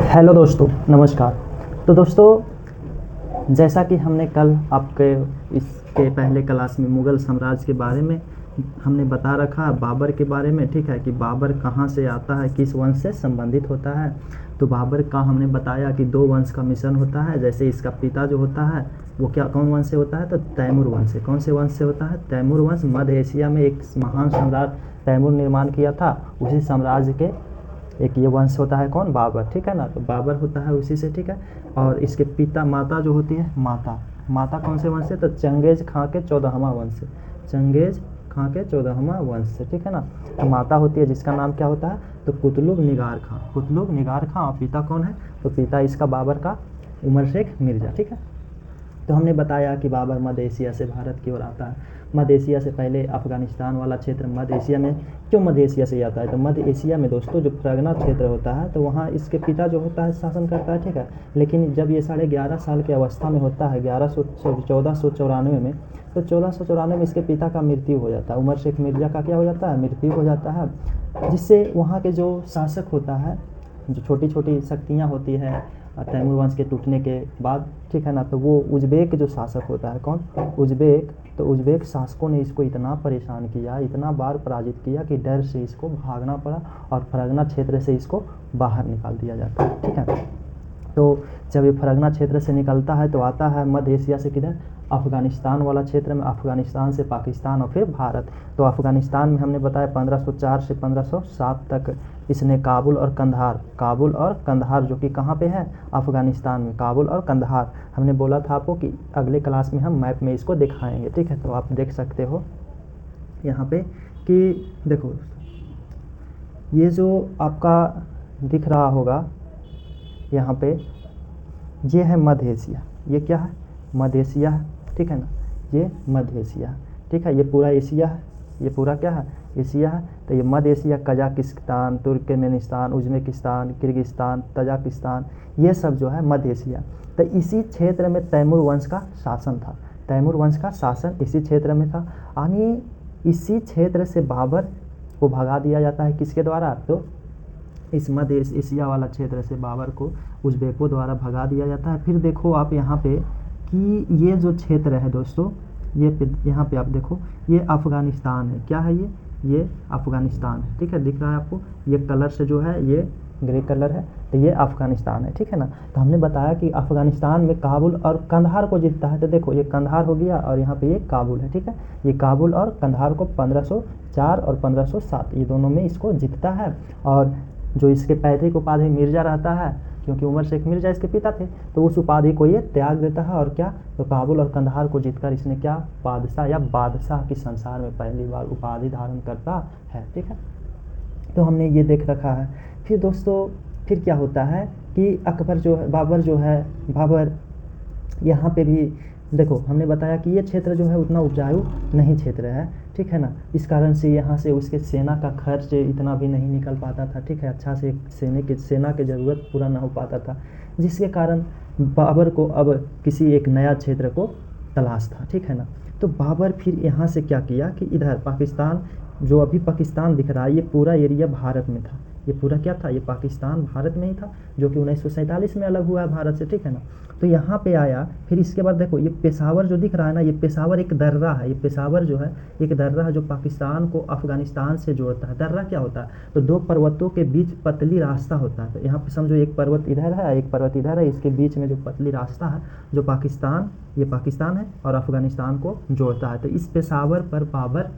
Hello दोस्तों, नमस्कार। तो दोस्तों, जैसा कि हमने कल आपके इसके पहले क्लास में मुग़ल साम्राज्य के बारे में हमने बता रखा है, बाबर के बारे में, ठीक है, कि बाबर कहाँ से आता है, किस वंश से संबंधित होता है। तो बाबर का हमने बताया कि दो वंश का मिश्रण होता है। जैसे इसका पिता जो होता है वो कौन वंश से होता है, तो तैमूर वंश से। कौन से वंश से होता है? तैमूर वंश। मध्य एशिया में एक महान सम्राट तैमूर निर्माण किया था, उसी साम्राज्य के एक ये वंश होता है। कौन? बाबर, ठीक है ना। तो बाबर होता है उसी से, ठीक है। और इसके पिता माता जो होती है, माता कौन से वंश से? तो चंगेज खां के 14वां वंश से। चंगेज खां के 14वां वंश से, ठीक है ना। तो माता होती है जिसका नाम क्या होता है? तो कुतुब निगार खां। कुतुब निगार खां। और पिता कौन है? तो पिता इसका बाबर का उमर शेख मिर्ज़ा, ठीक है। तो हमने बताया कि बाबर मध्य एशिया से भारत की ओर आता है। मध्य एशिया से पहले अफ़गानिस्तान वाला क्षेत्र मध्य एशिया में क्यों मध्य एशिया से आता है? तो मध्य एशिया में दोस्तों जो परगना क्षेत्र होता है, तो वहाँ इसके पिता जो होता है शासन करता है, ठीक है। लेकिन जब ये 11.5 साल की अवस्था में होता है, 1494 में, तो 1494 में इसके पिता का मृत्यु हो जाता है। उमर शेख मिर्ज़ा का क्या हो जाता है? मृत्यु हो जाता है। जिससे वहाँ के जो शासक होता है, जो छोटी छोटी शक्तियाँ होती है तैमूर वंश के टूटने के बाद, ठीक है ना, तो वो उज़्बेक जो शासक होता है, कौन? उज़्बेक। तो उज़्बेक शासकों ने इसको इतना परेशान किया, इतना बार पराजित किया कि डर से इसको भागना पड़ा और फरगना क्षेत्र से इसको बाहर निकाल दिया जाता है, ठीक है। तो जब ये फरगना क्षेत्र से निकलता है तो आता है मध्य एशिया से किधर? अफ़गानिस्तान वाला क्षेत्र में। अफ़गानिस्तान से पाकिस्तान और फिर भारत। तो अफ़गानिस्तान में हमने बताया 1504 से 1507 तक इसने काबुल और कंधार जो कि कहाँ पे है? अफ़गानिस्तान में। काबुल और कंधार हमने बोला था आपको कि अगले क्लास में हम मैप में इसको दिखाएंगे, ठीक है। तो आप देख सकते हो यहाँ पे कि देखो, ये जो आपका दिख रहा होगा यहाँ पे, ये है मध्य एशिया। ये क्या है? मध्य एशिया है, ठीक है ना। ये मध्य एशिया है, ठीक है। ये पूरा एशिया है, ये पूरा क्या है? एशिया है। तो ये मध्य Asia, Kazakhstan, Turkmenistan, Uzbekistan, Kyrgyzstan, Tajikistan, ये सब जो है मध्य एशिया। तो इसी क्षेत्र में तैमूर वंश का शासन था। तैमूर वंश का शासन इसी क्षेत्र में था। यानी इसी क्षेत्र से बाबर को भगा दिया जाता है, किसके द्वारा? तो इस मध्य एशिया वाला क्षेत्र से बाबर को उज़्बेकों द्वारा भगा दिया जाता है। फिर देखो आप यहाँ पे कि ये जो क्षेत्र है दोस्तों, यहाँ पे आप देखो, ये अफ़गानिस्तान है। क्या है ये? ये अफ़गानिस्तान है, ठीक है। दिख रहा है आपको? ये कलर से जो है ये ग्रे कलर है, तो ये अफ़गानिस्तान है, ठीक है ना। तो हमने बताया कि अफ़गानिस्तान में काबुल और कंधार को जीतता है। तो देखो, ये कंधार हो गया और यहाँ पे ये काबुल है, ठीक है। ये काबुल और कंधार को 1504 और 1507 ये दोनों में इसको जीतता है। और जो इसके पैतृक उपाधि मिर्ज़ा रहता है, क्योंकि उमर शेख मिर्ज़ा इसके पिता थे, तो उस उपाधि को ये त्याग देता है। और क्या? तो काबुल और कंधार को जीतकर इसने क्या? बादशाह या बादशाह की संसार में पहली बार उपाधि धारण करता है, ठीक है। तो हमने ये देख रखा है। फिर दोस्तों, फिर क्या होता है कि बाबर यहाँ पे भी देखो, हमने बताया कि ये क्षेत्र जो है उतना उपजाऊ नहीं क्षेत्र है, ठीक है ना। इस कारण से यहाँ से उसके सेना का खर्च इतना भी नहीं निकल पाता था, ठीक है। अच्छा से सेना की ज़रूरत पूरा ना हो पाता था, जिसके कारण बाबर को अब किसी एक नया क्षेत्र को तलाश था, ठीक है ना। तो बाबर फिर यहाँ से क्या किया कि इधर पाकिस्तान, जो अभी पाकिस्तान दिख रहा है, ये पूरा एरिया भारत में था। ये पूरा क्या था? ये पाकिस्तान भारत में ही था, जो कि 1947 में अलग हुआ है भारत से, ठीक है ना। तो यहाँ पे आया। फिर इसके बाद देखो, ये पेशावर जो दिख रहा है ना, ये पेशावर एक दर्रा है। ये पेशावर जो है एक दर्रा है जो पाकिस्तान को अफ़गानिस्तान से जोड़ता है। दर्रा क्या होता है? तो दो पर्वतों के बीच पतली रास्ता होता है। तो यहाँ पे समझो, एक पर्वत इधर है, एक पर्वत इधर है, इसके बीच में जो पतली रास्ता है, जो ये पाकिस्तान है और अफ़गानिस्तान को जोड़ता है। तो इस पेशावर पर बाबर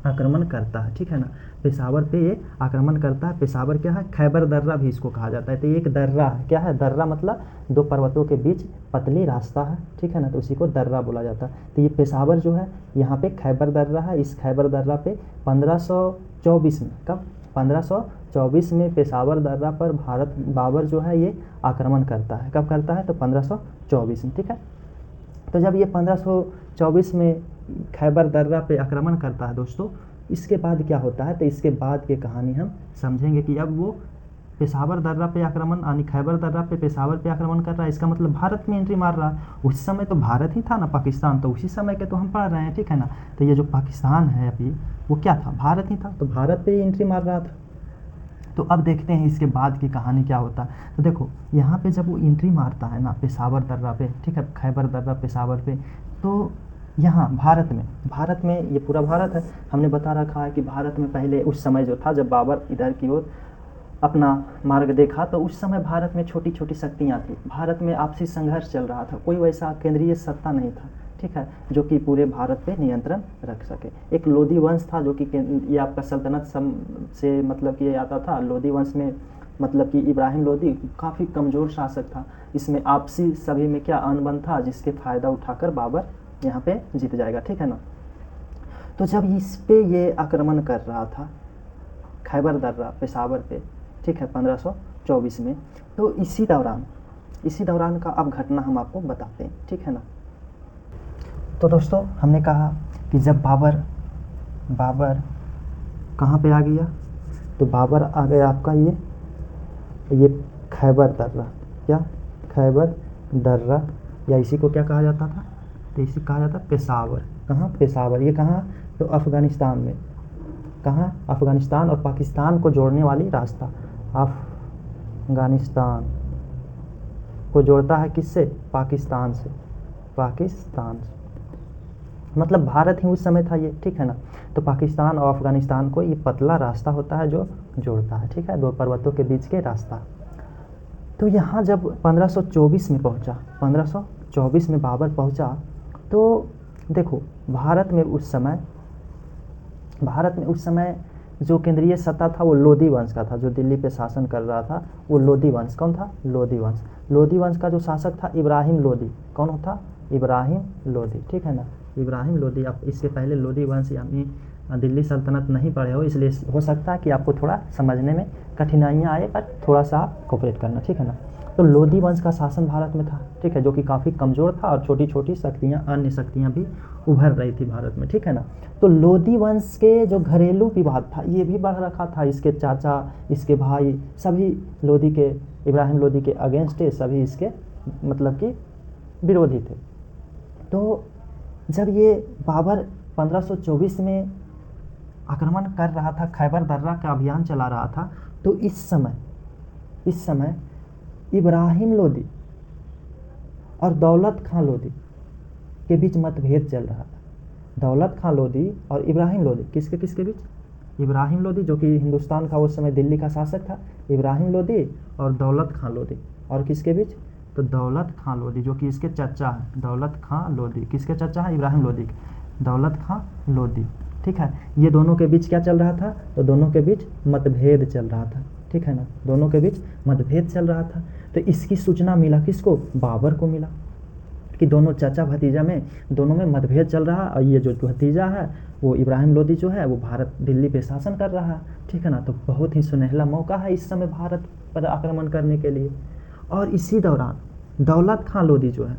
आक्रमण करता है, ठीक है ना। पेशावर पे ये आक्रमण करता है। पेशावर क्या है? खैबर दर्रा भी इसको कहा जाता है। तो ये एक दर्रा है। क्या है? दर्रा मतलब दो पर्वतों के बीच पतली रास्ता है, ठीक है ना। तो उसी को दर्रा बोला जाता है। तो ये पेशावर जो है, यहाँ पे खैबर दर्रा है। इस खैबर दर्रा पे 1524 में, कब? 1524 में पेशावर दर्रा पर बाबर जो है ये आक्रमण करता है। कब करता है? तो 1524 में, ठीक है। तो जब ये 1524 में खैबर दर्रा पे आक्रमण करता है दोस्तों, इसके बाद क्या होता है? तो इसके बाद की कहानी हम समझेंगे कि अब वो पेशावर दर्रा पे आक्रमण, यानी खैबर दर्रा पे पेशावर पे आक्रमण कर रहा है। इसका मतलब भारत में एंट्री मार रहा है। उस समय तो भारत ही था ना, पाकिस्तान तो उसी समय के तो हम पढ़ रहे हैं, ठीक है ना। तो ये जो पाकिस्तान है अभी, वो क्या था? भारत ही था। तो भारत पे ही एंट्री मार रहा था। तो अब देखते हैं इसके बाद की कहानी क्या होता है। तो देखो यहाँ पे जब वो एंट्री मारता है ना पेशावर दर्रा पे, ठीक है, खैबर दर्रा पेशावर पे, तो यहाँ भारत में ये पूरा भारत है, हमने बता रखा है कि भारत में पहले उस समय जो था जब बाबर इधर की ओर अपना मार्ग देखा तो उस समय भारत में छोटी छोटी शक्तियाँ थी, भारत में आपसी संघर्ष चल रहा था, कोई वैसा केंद्रीय सत्ता नहीं था, ठीक है, जो कि पूरे भारत पे नियंत्रण रख सके। एक लोधी वंश था जो कि ये आपका सल्तनत से मतलब कि आता था। लोधी वंश में मतलब कि इब्राहिम लोधी काफ़ी कमज़ोर शासक था, इसमें आपसी सभी में क्या अनबन था जिसके फ़ायदा उठाकर बाबर यहाँ पे जीत जाएगा, ठीक है ना। तो जब इस पे ये आक्रमण कर रहा था खैबर दर्रा पेशावर पे, ठीक है, 1524 में, तो इसी दौरान का अब घटना हम आपको बताते हैं, ठीक है ना। तो दोस्तों हमने कहा कि जब बाबर कहाँ पे आ गया, तो बाबर आ गया आपका ये खैबर दर्रा, क्या खैबर दर्रा, या इसी को क्या कहा जाता था, तो इसी कहा जाता पेशावर। कहाँ पेशावर, ये कहाँ, तो अफ़गानिस्तान में, कहाँ अफ़गानिस्तान और पाकिस्तान को जोड़ने वाली रास्ता, अफ़गानिस्तान को जोड़ता है किससे, पाकिस्तान से मतलब भारत ही उस समय था ये, ठीक है ना। तो पाकिस्तान और अफ़गानिस्तान को ये पतला रास्ता होता है जो जोड़ता है, ठीक है, दो पर्वतों के बीच के रास्ता। तो यहाँ जब 1524 में पहुँचा, 1524 में बाबर पहुँचा, तो देखो भारत में उस समय जो केंद्रीय सत्ता था वो लोधी वंश का था, जो दिल्ली पे शासन कर रहा था वो लोधी वंश। कौन था, लोधी वंश का जो शासक था इब्राहिम लोधी। कौन था, इब्राहिम लोधी, ठीक है ना, इब्राहिम लोधी। आप इसके पहले लोधी वंश यानी दिल्ली सल्तनत नहीं पढ़े हो, इसलिए हो सकता है कि आपको थोड़ा समझने में कठिनाइयाँ आए, पर थोड़ा सा आप कोऑपरेट करना, ठीक है ना। तो लोधी वंश का शासन भारत में था, ठीक है, जो कि काफ़ी कमज़ोर था और छोटी छोटी शक्तियाँ, अन्य शक्तियाँ भी उभर रही थी भारत में, ठीक है ना। तो लोधी वंश के जो घरेलू विवाद था ये भी बढ़ रखा था, इसके चाचा, इसके भाई, सभी लोधी के, इब्राहिम लोधी के अगेंस्ट सभी इसके मतलब कि विरोधी थे। तो जब ये बाबर 1524 में आक्रमण कर रहा था, खैबर दर्रा का अभियान चला रहा था, तो इस समय इब्राहिम लोधी और दौलत खां लोधी के बीच मतभेद चल रहा था। दौलत खां लोधी और इब्राहिम लोधी, किसके बीच, इब्राहिम लोधी जो कि हिंदुस्तान का उस समय दिल्ली का शासक था, इब्राहिम लोधी और दौलत खां लोधी, और किसके बीच, तो दौलत खां लोधी जो कि इसके चचा हैं, दौलत खां लोधी किसके चचा हैं, इब्राहिम लोधी, दौलत खां लोधी, ठीक है। ये दोनों के बीच क्या चल रहा था, तो दोनों के बीच मतभेद चल रहा था, ठीक है ना, दोनों के बीच मतभेद चल रहा था। तो इसकी सूचना मिला किसको, बाबर को मिला कि दोनों चाचा भतीजा में, दोनों में मतभेद चल रहा है, और ये जो भतीजा है वो इब्राहिम लोधी जो है वो भारत दिल्ली पे शासन कर रहा है, ठीक है ना। तो बहुत ही सुनहला मौका है इस समय भारत पर आक्रमण करने के लिए। और इसी दौरान दौलत खां लोधी जो है,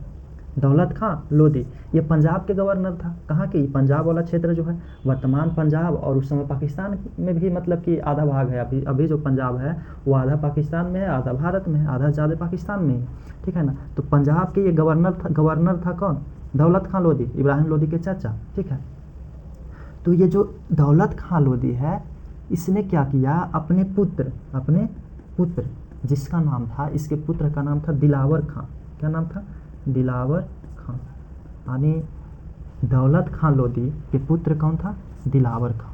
दौलत खां लोधी ये पंजाब के गवर्नर था। कहाँ की, पंजाब वाला क्षेत्र जो है, वर्तमान पंजाब और उस समय पाकिस्तान में भी मतलब कि आधा भाग है। अभी जो पंजाब है वो आधा पाकिस्तान में है, आधा भारत में है, आधा ज़्यादा पाकिस्तान में है, ठीक है ना। तो पंजाब के ये गवर्नर था कौन, दौलत खां लोधी, इब्राहिम लोधी के चाचा, ठीक है। तो ये जो दौलत खां लोधी है इसने क्या किया, अपने पुत्र जिसका नाम था, इसके पुत्र का नाम था दिलावर खां। क्या नाम था, दिलावर खां, यानी दौलत खां लोधी के पुत्र कौन था, दिलावर खां,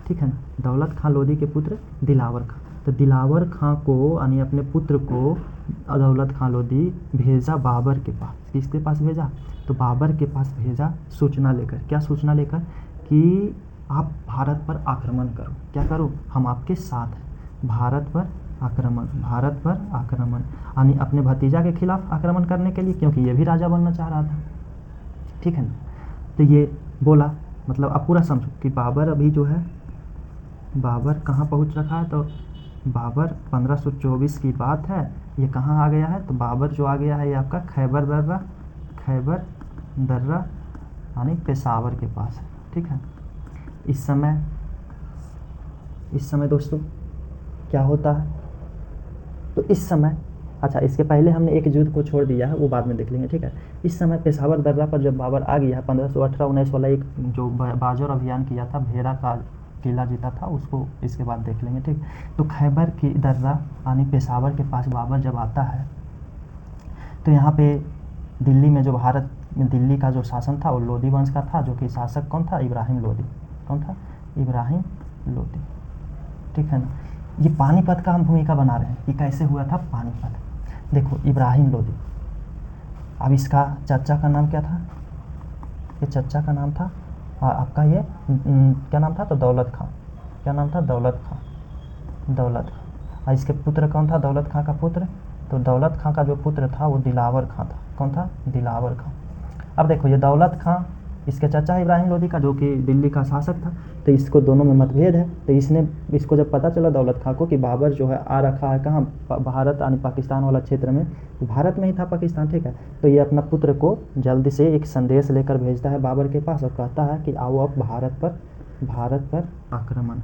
ठीक है ना। दौलत खां लोधी के पुत्र दिलावर खां। तो दिलावर खां को यानी अपने पुत्र को दौलत खां लोधी भेजा बाबर के पास। किसके पास भेजा, तो बाबर के पास भेजा सूचना लेकर। क्या सूचना लेकर, कि आप भारत पर आक्रमण करो, क्या करो, हम आपके साथ हैं, भारत पर आक्रमण यानी अपने भतीजा के खिलाफ आक्रमण करने के लिए, क्योंकि ये भी राजा बनना चाह रहा था, ठीक है ना। तो ये बोला, मतलब अब पूरा समझो कि बाबर अभी जो है, बाबर कहाँ पहुँच रखा है, तो बाबर 1524 की बात है, ये कहाँ आ गया है, तो बाबर जो आ गया है ये आपका खैबर दर्रा यानी पेशावर के पास है, ठीक है। इस समय दोस्तों क्या होता है, तो इस समय, अच्छा इसके पहले हमने एक युद्ध को छोड़ दिया है, वो बाद में देख लेंगे, ठीक है। इस समय पेशावर दर्रा पर जब बाबर आ गया है, 1518-19 वाला एक जो बाजौर अभियान किया था, भेड़ा का किला जीता था उसको इसके बाद देख लेंगे, ठीक। तो खैबर की दर्रा यानी पेशावर के पास बाबर जब आता है तो यहाँ पे दिल्ली में जो भारत में दिल्ली का जो शासन था वो लोधी वंश का था, जो कि शासक कौन था? इब्राहिम लोधी। कौन था? इब्राहिम लोधी, ठीक है ना। ये पानीपत का हम भूमिका बना रहे हैं कि कैसे हुआ था पानीपत। देखो इब्राहिम लोधी, अब इसका चचा का नाम क्या था? ये चचा का नाम था आपका ये क्या नाम था? तो दौलत खां। क्या नाम था? दौलत खां। दौलत खां। और इसके पुत्र कौन था? दौलत खां का पुत्र, तो दौलत खां का जो पुत्र था वो दिलावर खां था। कौन था? दिलावर खां। अब देखो ये दौलत खां इसके चचा इब्राहिम लोधी का, जो कि दिल्ली का शासक था, तो इसको दोनों में मतभेद है। तो इसने इसको जब पता चला दौलत खां को कि बाबर जो है आ रखा है कहाँ? भारत यानी पाकिस्तान वाला क्षेत्र में, भारत में ही था पाकिस्तान, ठीक है। तो ये अपना पुत्र को जल्दी से एक संदेश लेकर भेजता है बाबर के पास और कहता है कि आओ अब भारत पर आक्रमण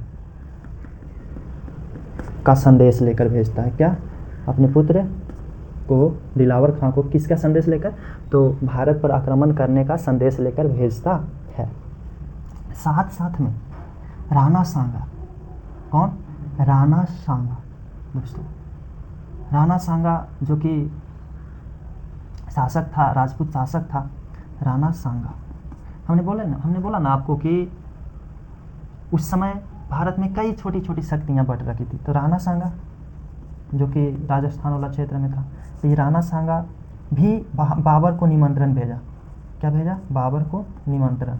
का संदेश लेकर भेजता है। क्या? अपने पुत्र को, दिलावर खां को किसका संदेश लेकर? तो भारत पर आक्रमण करने का संदेश लेकर भेजता है। साथ साथ में राणा सांगा, कौन? राणा सांगा दोस्तों, राणा सांगा जो कि शासक था, राजपूत शासक था, राणा सांगा। हमने बोला ना आपको कि उस समय भारत में कई छोटी छोटी शक्तियां बट रखी थी। तो राणा सांगा जो कि राजस्थान वाला क्षेत्र में था, तो ये राणा सांगा भी बाबर को निमंत्रण भेजा। क्या भेजा? बाबर को निमंत्रण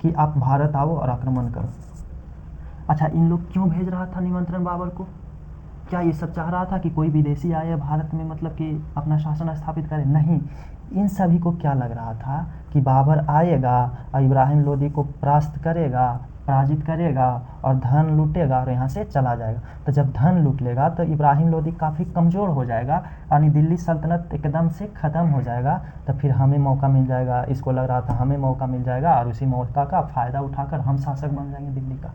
कि आप भारत आओ और आक्रमण करो। अच्छा, इन लोग क्यों भेज रहा था निमंत्रण बाबर को? क्या ये सब चाह रहा था कि कोई विदेशी आए भारत में, मतलब कि अपना शासन स्थापित करे? नहीं, इन सभी को क्या लग रहा था कि बाबर आएगा और इब्राहिम लोधी को पराजित करेगा और धन लूटेगा और यहाँ से चला जाएगा। तो जब धन लूट लेगा तो इब्राहिम लोधी काफ़ी कमज़ोर हो जाएगा, यानी दिल्ली सल्तनत एकदम से ख़त्म हो जाएगा। तो फिर हमें मौका मिल जाएगा, इसको लग रहा था हमें मौका मिल जाएगा और उसी मौका का फ़ायदा उठाकर हम शासक बन जाएंगे दिल्ली का,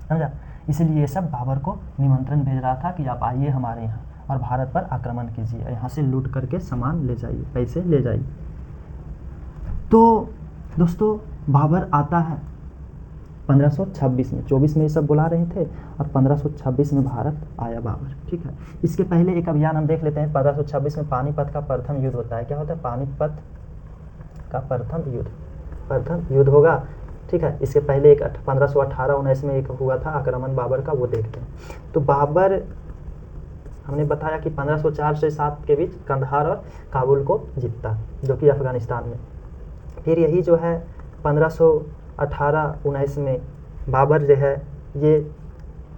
समझा। इसलिए ये सब बाबर को निमंत्रण भेज रहा था कि आप आइए हमारे यहाँ और भारत पर आक्रमण कीजिए, यहाँ से लूट करके सामान ले जाइए, पैसे ले जाइए। तो दोस्तों बाबर आता है 1526 में, 24 में ये सब बुला रहे थे और 1526 में भारत आया बाबर, ठीक है। इसके पहले एक अभियान हम देख लेते हैं। 1526 में पानीपत का प्रथम युद्ध होता है। क्या होता है? पानीपत का प्रथम युद्ध होगा, ठीक है। इसके पहले एक 1518-19 में एक हुआ था आक्रमण बाबर का, वो देखते हैं। तो बाबर हमने बताया कि 1504 से 7 के बीच कंधार और काबुल को जीतता, जो कि अफगानिस्तान में। फिर यही जो है 1518-19 में बाबर जो है ये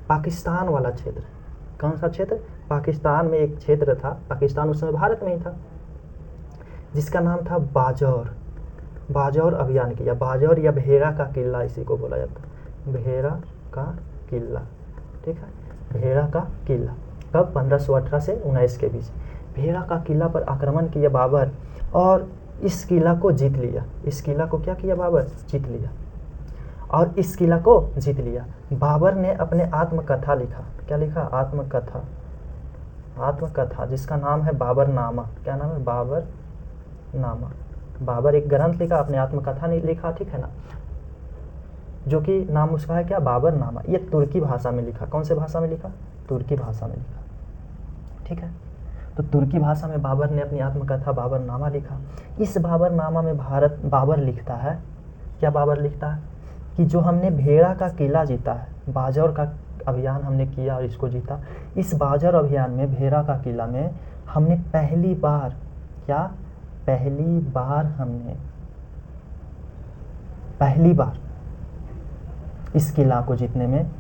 पाकिस्तान वाला क्षेत्र, कौन सा क्षेत्र? पाकिस्तान में एक क्षेत्र था, पाकिस्तान उस समय भारत में ही था, जिसका नाम था बाजौर अभियान किया। बाजौर या भेड़ा का किला इसी को बोला जाता है, भेड़ा का किला, ठीक है। भेड़ा का किला कब? 1518 से 19 के बीच भेड़ा का किला पर आक्रमण किया बाबर और इस किला को जीत लिया। इस किला को क्या किया? बाबर जीत लिया और इस किला को जीत लिया। बाबर ने अपने आत्मकथा लिखा। क्या लिखा? आत्मकथा जिसका नाम है बाबरनामा। क्या नाम है? बाबरनामा। बाबर एक ग्रंथ लिखा, अपने आत्मकथा नहीं लिखा, ठीक है ना, जो कि नाम उसका है क्या? बाबरनामा। ये तुर्की भाषा में लिखा। कौन से भाषा में लिखा? तुर्की भाषा में लिखा, ठीक है। तो तुर्की भाषा में बाबर ने अपनी आत्मकथा बाबरनामा लिखा। इस बाबरनामा में बाबर लिखता है, क्या बाबर लिखता है? कि जो हमने भेड़ा का किला जीता है, बाजौर का अभियान हमने किया और इसको जीता, इस बाजौर अभियान में भेड़ा का किला में हमने पहली बार इस किला को जीतने में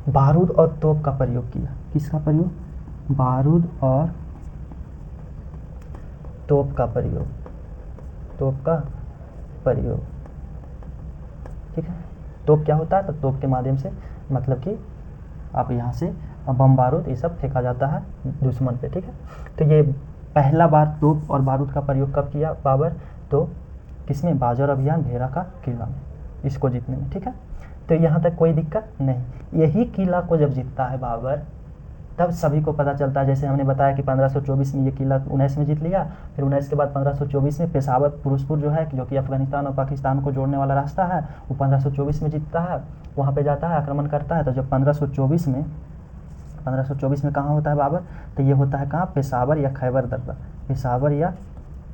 बारूद और तोप का प्रयोग किया। किसका प्रयोग? बारूद और तोप का प्रयोग, ठीक है। तोप क्या होता है? तो तोप के माध्यम से मतलब कि आप यहाँ से बम बारूद ये सब फेंका जाता है दुश्मन पे, ठीक है। तो ये पहला बार तोप और बारूद का प्रयोग कब किया बाबर? तो किसमें? बाजौर अभियान, भेड़ा का किला में, इसको जीतने में, ठीक है। तो यहाँ तक कोई दिक्कत नहीं। यही किला को जब जीतता है बाबर, तब सभी को पता चलता है, जैसे हमने बताया कि 1524 में ये किला 19 में जीत लिया, फिर 19 के बाद 1524 में पेशावर फिरोजपुर जो है, जो कि अफगानिस्तान और पाकिस्तान को जोड़ने वाला रास्ता है, वो 1524 में जीतता है, वहाँ पे जाता है, आक्रमण करता है। तो जब 1524 में कहाँ होता है बाबर, तो ये होता है कहाँ, पेशावर या खैबर दर्रा, पेशावर या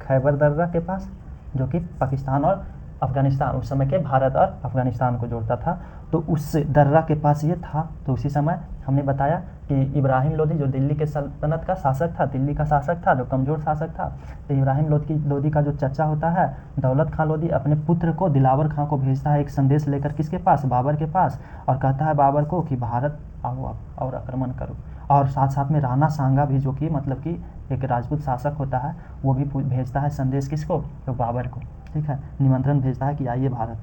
खैबर दर्रा के पास, जो कि पाकिस्तान और अफगानिस्तान, उस समय के भारत और अफगानिस्तान को जोड़ता था। तो उस दर्रा के पास ये था। तो उसी समय हमने बताया कि इब्राहिम लोदी जो दिल्ली के सल्तनत का शासक था, दिल्ली का शासक था, जो कमज़ोर शासक था, तो इब्राहिम लोदी का जो चचा होता है दौलत खां लोदी, अपने पुत्र को दिलावर खां को भेजता है एक संदेश लेकर, किसके पास, बाबर के पास, और कहता है बाबर को कि भारत आओ और आक्रमण करो। और साथ साथ में राणा सांगा भी, जो कि मतलब कि एक राजपूत शासक होता है, वो भी भेजता है संदेश, किसको, तो बाबर को, ठीक है, निमंत्रण भेजता है कि आइए भारत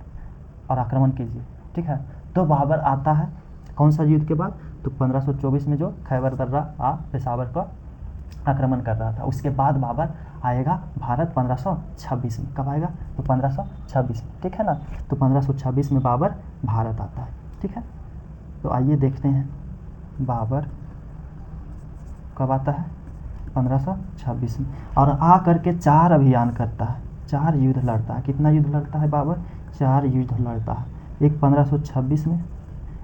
और आक्रमण कीजिए, ठीक है। तो बाबर आता है कौन सा युद्ध के बाद, तो 1524 में जो खैबर दर्रा पेशावर का आक्रमण कर रहा था, उसके बाद बाबर आएगा भारत 1526 में। कब आएगा, तो 1526 में, ठीक है ना। तो 1526 में बाबर भारत आता है, ठीक है। तो आइए देखते हैं बाबर कब आता है, 1526 में, और आ करके 4 अभियान करता है, 4 युद्ध लड़ता है। कितना युद्ध लड़ता है बाबर, 4 युद्ध लड़ता है। एक 1526 में,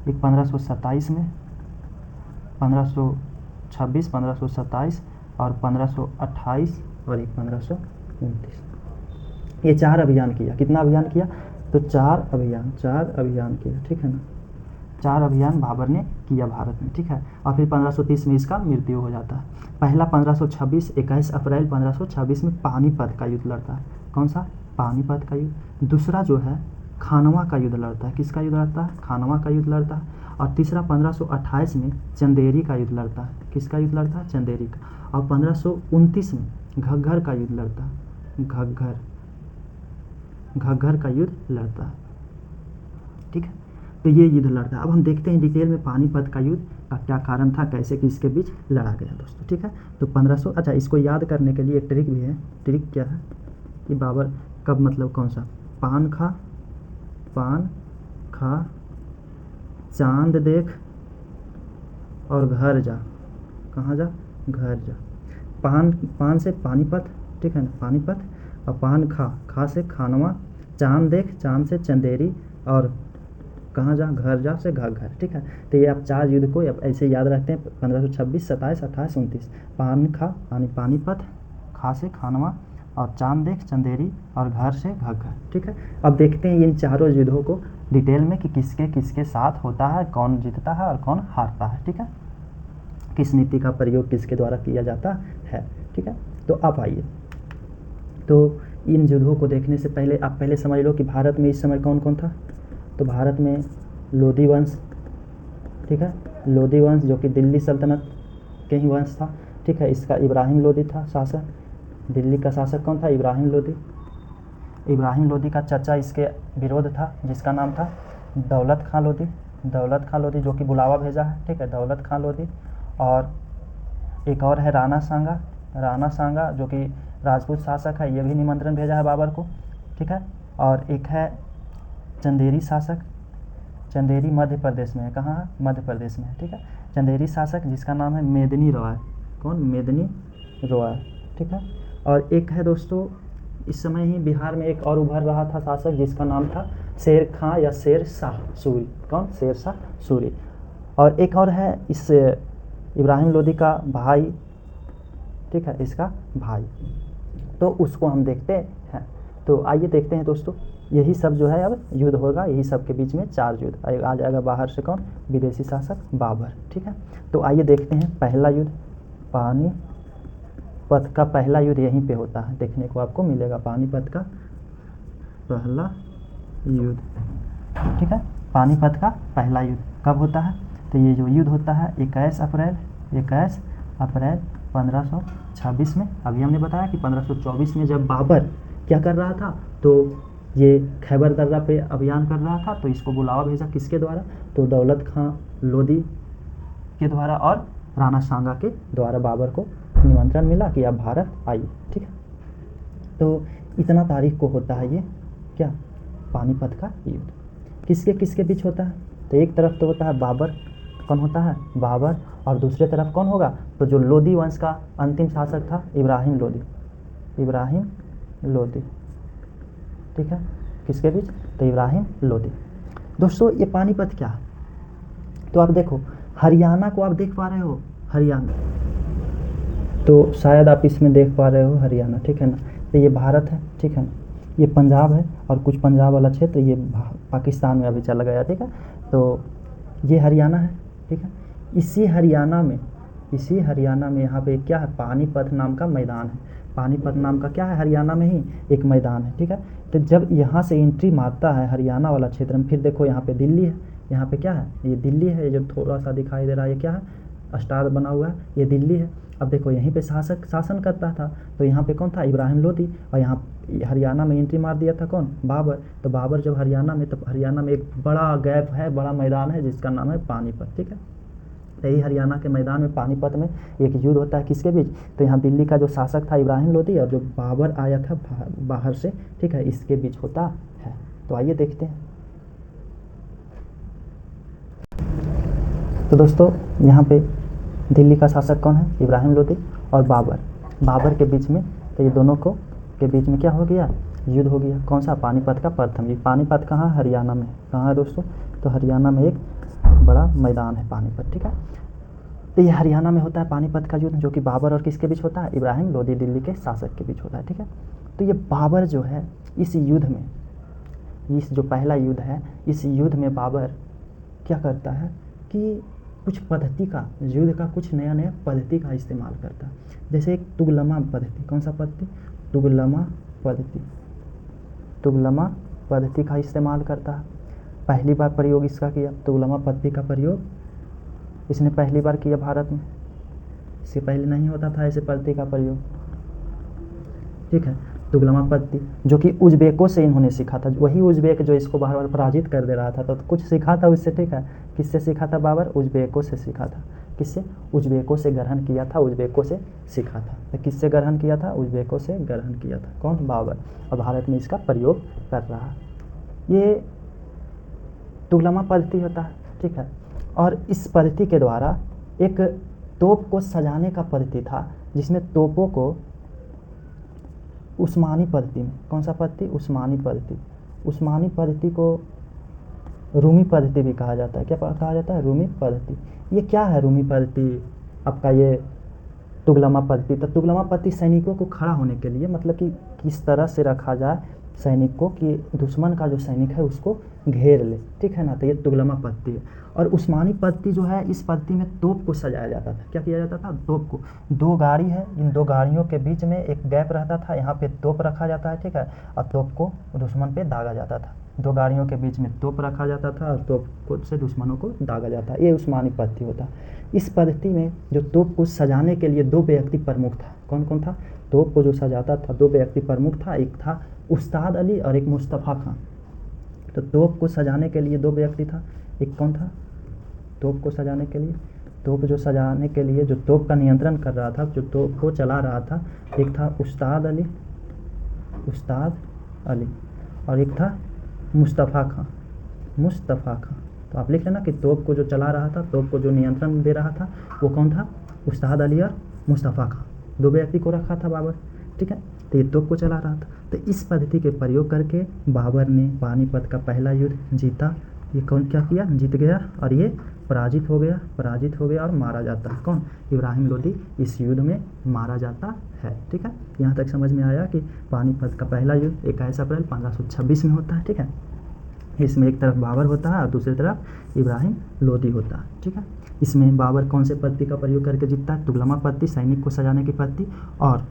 एक 1527 में, 1526, 1527 और 1528 और एक 1529। ये 4 अभियान किया। कितना अभियान किया, तो 4 अभियान किया, ठीक है ना। 4 अभियान बाबर ने किया भारत में, ठीक है। और फिर 1530 में इसका मृत्यु हो जाता है। पहला 21 अप्रैल 1526 में पानीपत का युद्ध लड़ता है। कौन सा, पानीपत का युद्ध। दूसरा जो है खानवा का युद्ध लड़ता है। किसका युद्ध लड़ता है, खानवा का युद्ध लड़ता है। और तीसरा 1528 में चंदेरी का युद्ध लड़ता है। किसका युद्ध लड़ता है, चंदेरी का। और 1529 में घग्गर का युद्ध लड़ता है, घग्गर का युद्ध लड़ता है, ठीक है। तो ये युद्ध लड़ता है। अब हम देखते हैं डिटेल में पानीपत का युद्ध का क्या कारण था, कैसे किसके बीच लड़ा गया दोस्तों, ठीक है। तो 1500, अच्छा इसको याद करने के लिए एक ट्रिक भी है। ट्रिक क्या है कि बाबर कब, मतलब कौन सा, पान खा चांद देख और घर जा। कहाँ जा, घर जा। पान से पानीपत, ठीक है ना, पानीपत। और पान खा से खानवा, चांद देख, चांद से चंदेरी, और कहाँ जा, घर जा से घग्गर, ठीक है। तो ये आप 4 युद्ध को आप ऐसे याद रखते हैं, 1526, 27, 28, 29। पान खा यानी पानीपत, खा से खानवा, और चांद देख, चंदेरी, और घर से घग्गर, ठीक है। अब देखते हैं इन चारों युद्धों को डिटेल में कि किसके किसके साथ होता है, कौन जीतता है और कौन हारता है, ठीक है। किस नीति का प्रयोग किसके द्वारा किया जाता है, ठीक है। तो आप आइए, तो इन युद्धों को देखने से पहले आप पहले समझ लो कि भारत में इस समय कौन कौन था। तो भारत में लोदी वंश, ठीक है, लोदी वंश जो कि दिल्ली सल्तनत के ही वंश था, ठीक है। इसका इब्राहिम लोदी था शासक। दिल्ली का शासक कौन था, इब्राहिम लोदी। इब्राहिम लोदी का चचा इसके विरोध था, जिसका नाम था दौलत खां लोदी। दौलत खां लोदी जो कि बुलावा भेजा है, ठीक है, दौलत खां लोदी। और एक और है राणा सांगा। राणा सांगा जो कि राजपूत शासक है, ये भी निमंत्रण भेजा है बाबर को, ठीक है। और एक है चंदेरी शासक। चंदेरी मध्य प्रदेश में है। कहाँ है, मध्य प्रदेश में है, ठीक है। चंदेरी शासक जिसका नाम है मेदिनी रॉय। कौन, मेदिनी रॉय, ठीक है। और एक है दोस्तों, इस समय ही बिहार में एक और उभर रहा था शासक, जिसका नाम था शेर खां या शेर शाह सूरी। कौन, शेर शाह सूरी। और एक और है इस इब्राहिम लोदी का भाई, ठीक है, इसका भाई। तो उसको हम देखते हैं। तो आइए देखते हैं दोस्तों, यही सब जो है अब युद्ध होगा, यही सब के बीच में 4 युद्ध आ जाएगा। बाहर से कौन, विदेशी शासक बाबर, ठीक है। तो आइए देखते हैं पहला युद्ध, पानीपत का पहला युद्ध यहीं पे होता है, देखने को आपको मिलेगा पानीपत का पहला युद्ध, ठीक है। पानीपत का पहला युद्ध कब होता है, तो ये जो युद्ध होता है 21 अप्रैल 1526 में। अभी हमने बताया कि 1524 में जब बाबर क्या कर रहा था, तो ये खैबर दर्रा पे अभियान कर रहा था, तो इसको बुलावा भेजा किसके द्वारा, तो दौलत खां लोदी के द्वारा और राणा सांगा के द्वारा बाबर को निमंत्रण मिला कि आप भारत आइए, ठीक है। तो इतना तारीख को होता है ये क्या, पानीपत का युद्ध। किसके किसके बीच होता है, तो एक तरफ तो होता है बाबर कौन होता है, बाबर, और दूसरे तरफ कौन होगा, तो जो लोदी वंश का अंतिम शासक था इब्राहिम लोदी, इब्राहिम लोदी, ठीक है, किसके बीच, तो इब्राहिम लोदी। दोस्तों ये पानीपत क्या है, तो आप देखो हरियाणा को आप देख पा रहे हो, हरियाणा, तो शायद आप इसमें देख पा रहे हो हरियाणा, ठीक है ना, तो ये भारत है, ठीक है ना, ये पंजाब है, और कुछ पंजाब वाला क्षेत्र ये पाकिस्तान में अभी चला गया, ठीक है, तो ये हरियाणा है, ठीक है। इसी हरियाणा में यहाँ पे क्या है, पानीपत नाम का मैदान है, पानीपत नाम का क्या है, हरियाणा में ही एक मैदान है, ठीक है। तो जब यहाँ से एंट्री मारता है हरियाणा वाला क्षेत्र में, फिर देखो यहाँ पे दिल्ली है, यहाँ पे क्या है, ये दिल्ली है, ये जो थोड़ा सा दिखाई दे रहा है ये क्या है, स्टार बना हुआ है, ये दिल्ली है। अब देखो यहीं पे शासन करता था, तो यहाँ पे कौन था, इब्राहिम लोदी, और यहाँ हरियाणा में एंट्री मार दिया था कौन, बाबर। तो बाबर जब हरियाणा में, तो हरियाणा में एक बड़ा गैप है, बड़ा मैदान है जिसका नाम है पानीपत, ठीक है। तो यही हरियाणा के मैदान में पानीपत में एक युद्ध होता है, किसके बीच, तो यहाँ दिल्ली का जो शासक था इब्राहिम लोदी और जो बाबर आया था बाहर से, ठीक है, इसके बीच होता है। तो आइए देखते हैं। तो दोस्तों यहाँ पे दिल्ली का शासक कौन है, इब्राहिम लोदी, और बाबर के बीच में, तो ये दोनों को के बीच में क्या हो गया, युद्ध हो गया, कौन सा, पानीपत का प्रथम युद्ध। पानीपत कहाँ, हरियाणा में, कहाँ है दोस्तों, तो हरियाणा में एक बड़ा मैदान है पानीपत, ठीक है। तो ये हरियाणा में होता है पानीपत का युद्ध, जो कि बाबर और किसके बीच होता है, इब्राहिम लोदी दिल्ली के शासक के बीच होता है, ठीक है। तो ये बाबर जो है इस युद्ध में, इस जो पहला युद्ध है, इस युद्ध में बाबर क्या करता है कि कुछ पद्धति का, युद्ध का कुछ नया नया पद्धति का इस्तेमाल करता है। जैसे एक तुगलमा पद्धति, कौन सा पद्धति, तुगलमा पद्धति का इस्तेमाल करता है। पहली बार प्रयोग इसका किया, तुगलमा पद्धति का प्रयोग इसने पहली बार किया भारत में, इससे पहले नहीं होता था ऐसे पद्धति का प्रयोग, ठीक है। तुगलमा पद्धति जो कि उज्बेकों से इन्होंने सीखा था, वही उज्बेक जो इसको बार बार पराजित कर दे रहा था, तो कुछ सीखा था उससे, ठीक है। किससे सीखा था बाबर, उज्बेकों से सीखा था, किससे, उज्बेकों से ग्रहण किया था, उज्बेकों से सीखा था। तो किससे ग्रहण किया था, उज्बेकों से ग्रहण किया था, कौन, बाबर, और भारत में इसका प्रयोग कर रहा है। ये तुगलमा पद्धति होता है, ठीक है। और इस पद्धति के द्वारा एक तोप को सजाने का पद्धति था, जिसमें तोपों को उस्मानी पद्धति में, कौन सा पद्धति, उस्मानी पद्धति, उस्मानी पद्धति को रूमी पद्धति भी कहा जाता है, क्या कहा जाता है, रूमी पद्धति। ये क्या है रूमी पद्धति, आपका ये तुगलमा पद्धति। तो तुगलमा पद्धति सैनिकों को खड़ा होने के लिए, मतलब कि किस तरह से रखा जाए सैनिक को कि दुश्मन का जो सैनिक है उसको घेर ले, ठीक है ना, तो ये तुगलमा पद्धति है। और उस्मानी पद्धति जो है, इस पद्धति में तोप को सजाया जाता था, क्या किया जाता था, तोप को, दो गाड़ी है, इन दो गाड़ियों के बीच में एक गैप रहता था, यहाँ पे तोप रखा जाता है, ठीक है, और तोप को दुश्मन पे दागा जाता था, दो गाड़ियों के बीच में तोप रखा जाता था और तोप को से दुश्मनों को दागा जाता है, ये उस्मानी पद्धति होता है। इस पद्धति में जो तोप को सजाने के लिए दो व्यक्ति प्रमुख था, कौन कौन था, तोप को जो सजाता था दो व्यक्ति प्रमुख था, एक था उस्ताद अली और एक मुस्तफ़ा खां। तो तोप को सजाने के लिए दो व्यक्ति था, एक कौन था, तोप को सजाने के लिए, तोप जो सजाने के लिए जो तोप का नियंत्रण कर रहा था, जो तोप को चला रहा था, एक था उस्ताद अली और एक था मुस्तफ़ा खां। तो आप लिख लेना कि तोप को जो चला रहा था, तोप को जो नियंत्रण दे रहा था, वो कौन था, उस्ताद अली और मुस्तफ़ा खां, दो व्यक्ति को रखा था बाबर, ठीक है। तो ये तोप को चला रहा था। तो इस पद्धति के प्रयोग करके बाबर ने पानीपत का पहला युद्ध जीता। ये कौन क्या किया, जीत गया, और ये पराजित हो गया और मारा जाता है, कौन, इब्राहिम लोदी इस युद्ध में मारा जाता है, ठीक है। यहाँ तक समझ में आया कि पानीपत का पहला युद्ध 21 अप्रैल 1526 में होता है, ठीक है। इसमें एक तरफ बाबर होता है और दूसरी तरफ इब्राहिम लोदी होता है, ठीक है। इसमें बाबर कौन से पद्धति का प्रयोग करके जीतता है, तुगलमा पद्धति, सैनिक को सजाने की पद्धति, और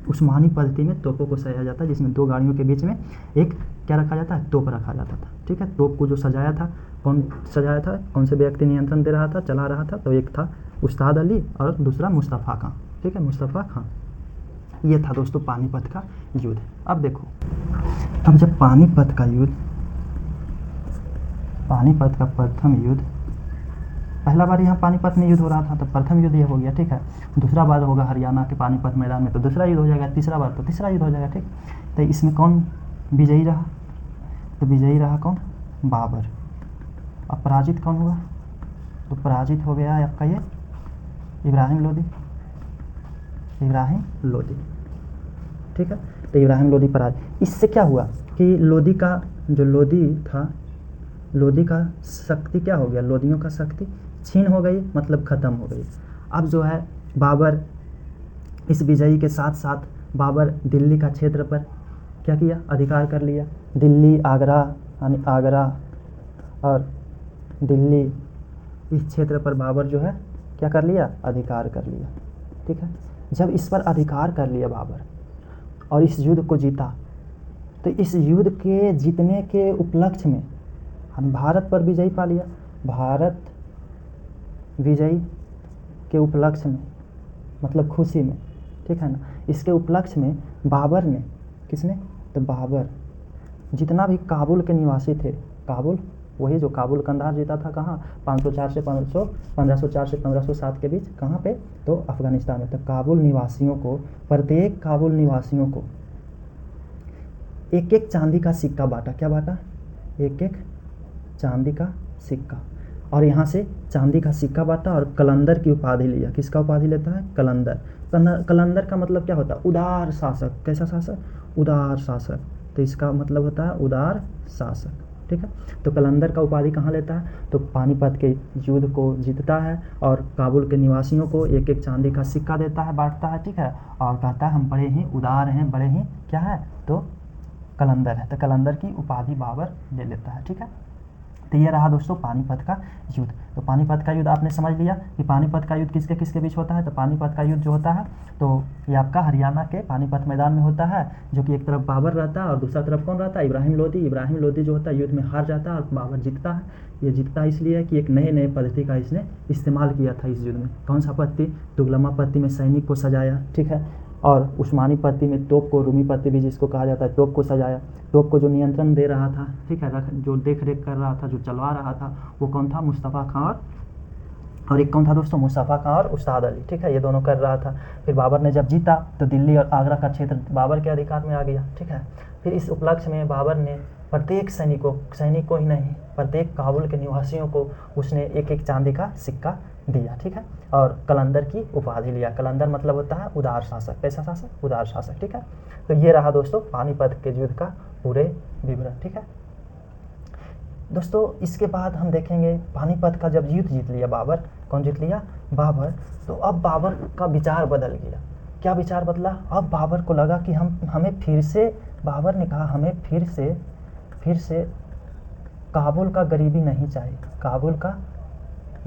उस्मानी पद्धति में तोपों को सजाया जाता है, जिसमें दो गाड़ियों के बीच में एक क्या रखा जाता है, तोप रखा जाता था, ठीक है। तोप को जो सजाया था, कौन सजाया था, कौन से व्यक्ति नियंत्रण दे रहा था, चला रहा था, तो एक था उस्ताद अली और दूसरा मुस्तफ़ा खां, ठीक है, मुस्तफ़ा खां। ये था दोस्तों पानीपत का युद्ध। अब देखो, अब जब पानीपत का प्रथम युद्ध, पहला बार यहाँ पानीपत में युद्ध हो रहा था, तो प्रथम युद्ध ये हो गया, ठीक है। दूसरा बार होगा हरियाणा के पानीपत मैदान में, तो दूसरा युद्ध हो जाएगा, तीसरा बार तो तीसरा युद्ध हो जाएगा, ठीक। तो इसमें कौन विजयी रहा, तो विजयी रहा कौन, बाबर। और पराजित कौन हुआ, तो पराजित हो गया है आपका ये इब्राहिम लोदी, इब्राहिम लोदी, ठीक है। तो इब्राहिम लोदी पराजित। इससे क्या हुआ कि लोदी का जो लोदी था, लोदी का शक्ति क्या हो गया, लोदियों का शक्ति छीन हो गई, मतलब ख़त्म हो गई। अब जो है बाबर इस विजयी के साथ साथ बाबर दिल्ली का क्षेत्र पर क्या किया, अधिकार कर लिया। दिल्ली, आगरा, यानी आगरा और दिल्ली, इस क्षेत्र पर बाबर जो है क्या कर लिया, अधिकार कर लिया, ठीक है। जब इस पर अधिकार कर लिया बाबर और इस युद्ध को जीता, तो इस युद्ध के जीतने के उपलक्ष्य में हम भारत पर विजयी पा लिया। भारत विजयी के उपलक्ष्य में, मतलब खुशी में, ठीक है ना। इसके उपलक्ष्य में बाबर ने, किसने, तो बाबर जितना भी काबुल के निवासी थे, काबुल वही जो काबुल कंधार जीता था कहाँ, 1504 से 1507 के बीच, कहाँ पे, तो अफगानिस्तान में। तो काबुल निवासियों को, प्रत्येक काबुल निवासियों को एक एक चांदी का सिक्का बांटा। क्या बांटा, एक एक चांदी का सिक्का। और यहाँ से चांदी का सिक्का बांटा और कलंदर की उपाधि लिया। किसका उपाधि लेता है, कलंदर। कलंदर का मतलब क्या होता है, उदार शासक। कैसा शासक, उदार शासक। तो इसका मतलब होता है उदार शासक, ठीक है। तो कलंदर का उपाधि कहाँ लेता है, तो पानीपत के युद्ध को जीतता है और काबुल के निवासियों को एक एक चांदी का सिक्का देता है, बांटता है, ठीक है। और कहता है हम बड़े ही उदार हैं, बड़े ही क्या है, तो कलंदर है। तो कलंदर की उपाधि बाबर ले लेता है, ठीक है। तो ये रहा दोस्तों पानीपत का युद्ध। तो पानीपत का युद्ध आपने समझ लिया कि पानीपत का युद्ध किसके किसके बीच होता है। तो पानीपत का युद्ध जो होता है तो ये आपका हरियाणा के पानीपत मैदान में होता है, जो कि एक तरफ बाबर रहता है और दूसरा तरफ कौन रहता है, इब्राहिम लोदी। इब्राहिम लोदी जो होता है युद्ध में हार जाता है और बाबर जीतता है। ये जीतता है इसलिए कि एक नए नए पद्धति का इसने इस्तेमाल किया था इस युद्ध में। कौन सा पद्धति, तुगलमा पद्धति में सैनिक को सजाया, ठीक है। और उस्मानी पद्धति में तोप को, रूमी पद्धति भी जिसको कहा जाता है, तोप को सजाया। तोप को जो नियंत्रण दे रहा था, ठीक है, जो देख रेख कर रहा था, जो चलवा रहा था, वो कौन था, मुस्तफ़ा खां और एक कौन था दोस्तों, मुस्तफ़ा खां और उस्ताद अली, ठीक है। ये दोनों कर रहा था। फिर बाबर ने जब जीता तो दिल्ली और आगरा का क्षेत्र बाबर के अधिकार में आ गया, ठीक है। फिर इस उपलक्ष्य में बाबर ने प्रत्येक सैनिक को ही नहीं, प्रत्येक काबुल के निवासियों को उसने एक एक चांदी का सिक्का दिया, ठीक है। और कलंदर की उपाधि लिया। कलंदर मतलब होता है उदार शासक। कैसा शासक, उदार शासक, ठीक है। तो ये रहा दोस्तों पानीपत के युद्ध का पूरे विवरण, ठीक है दोस्तों। इसके बाद हम देखेंगे पानीपत का जब युद्ध जीत लिया बाबर, कौन जीत लिया, बाबर। तो अब बाबर का विचार बदल गया। क्या विचार बदला, अब बाबर को लगा कि हमें फिर से, बाबर ने कहा हमें फिर से काबुल का गरीबी नहीं चाहिए, काबुल का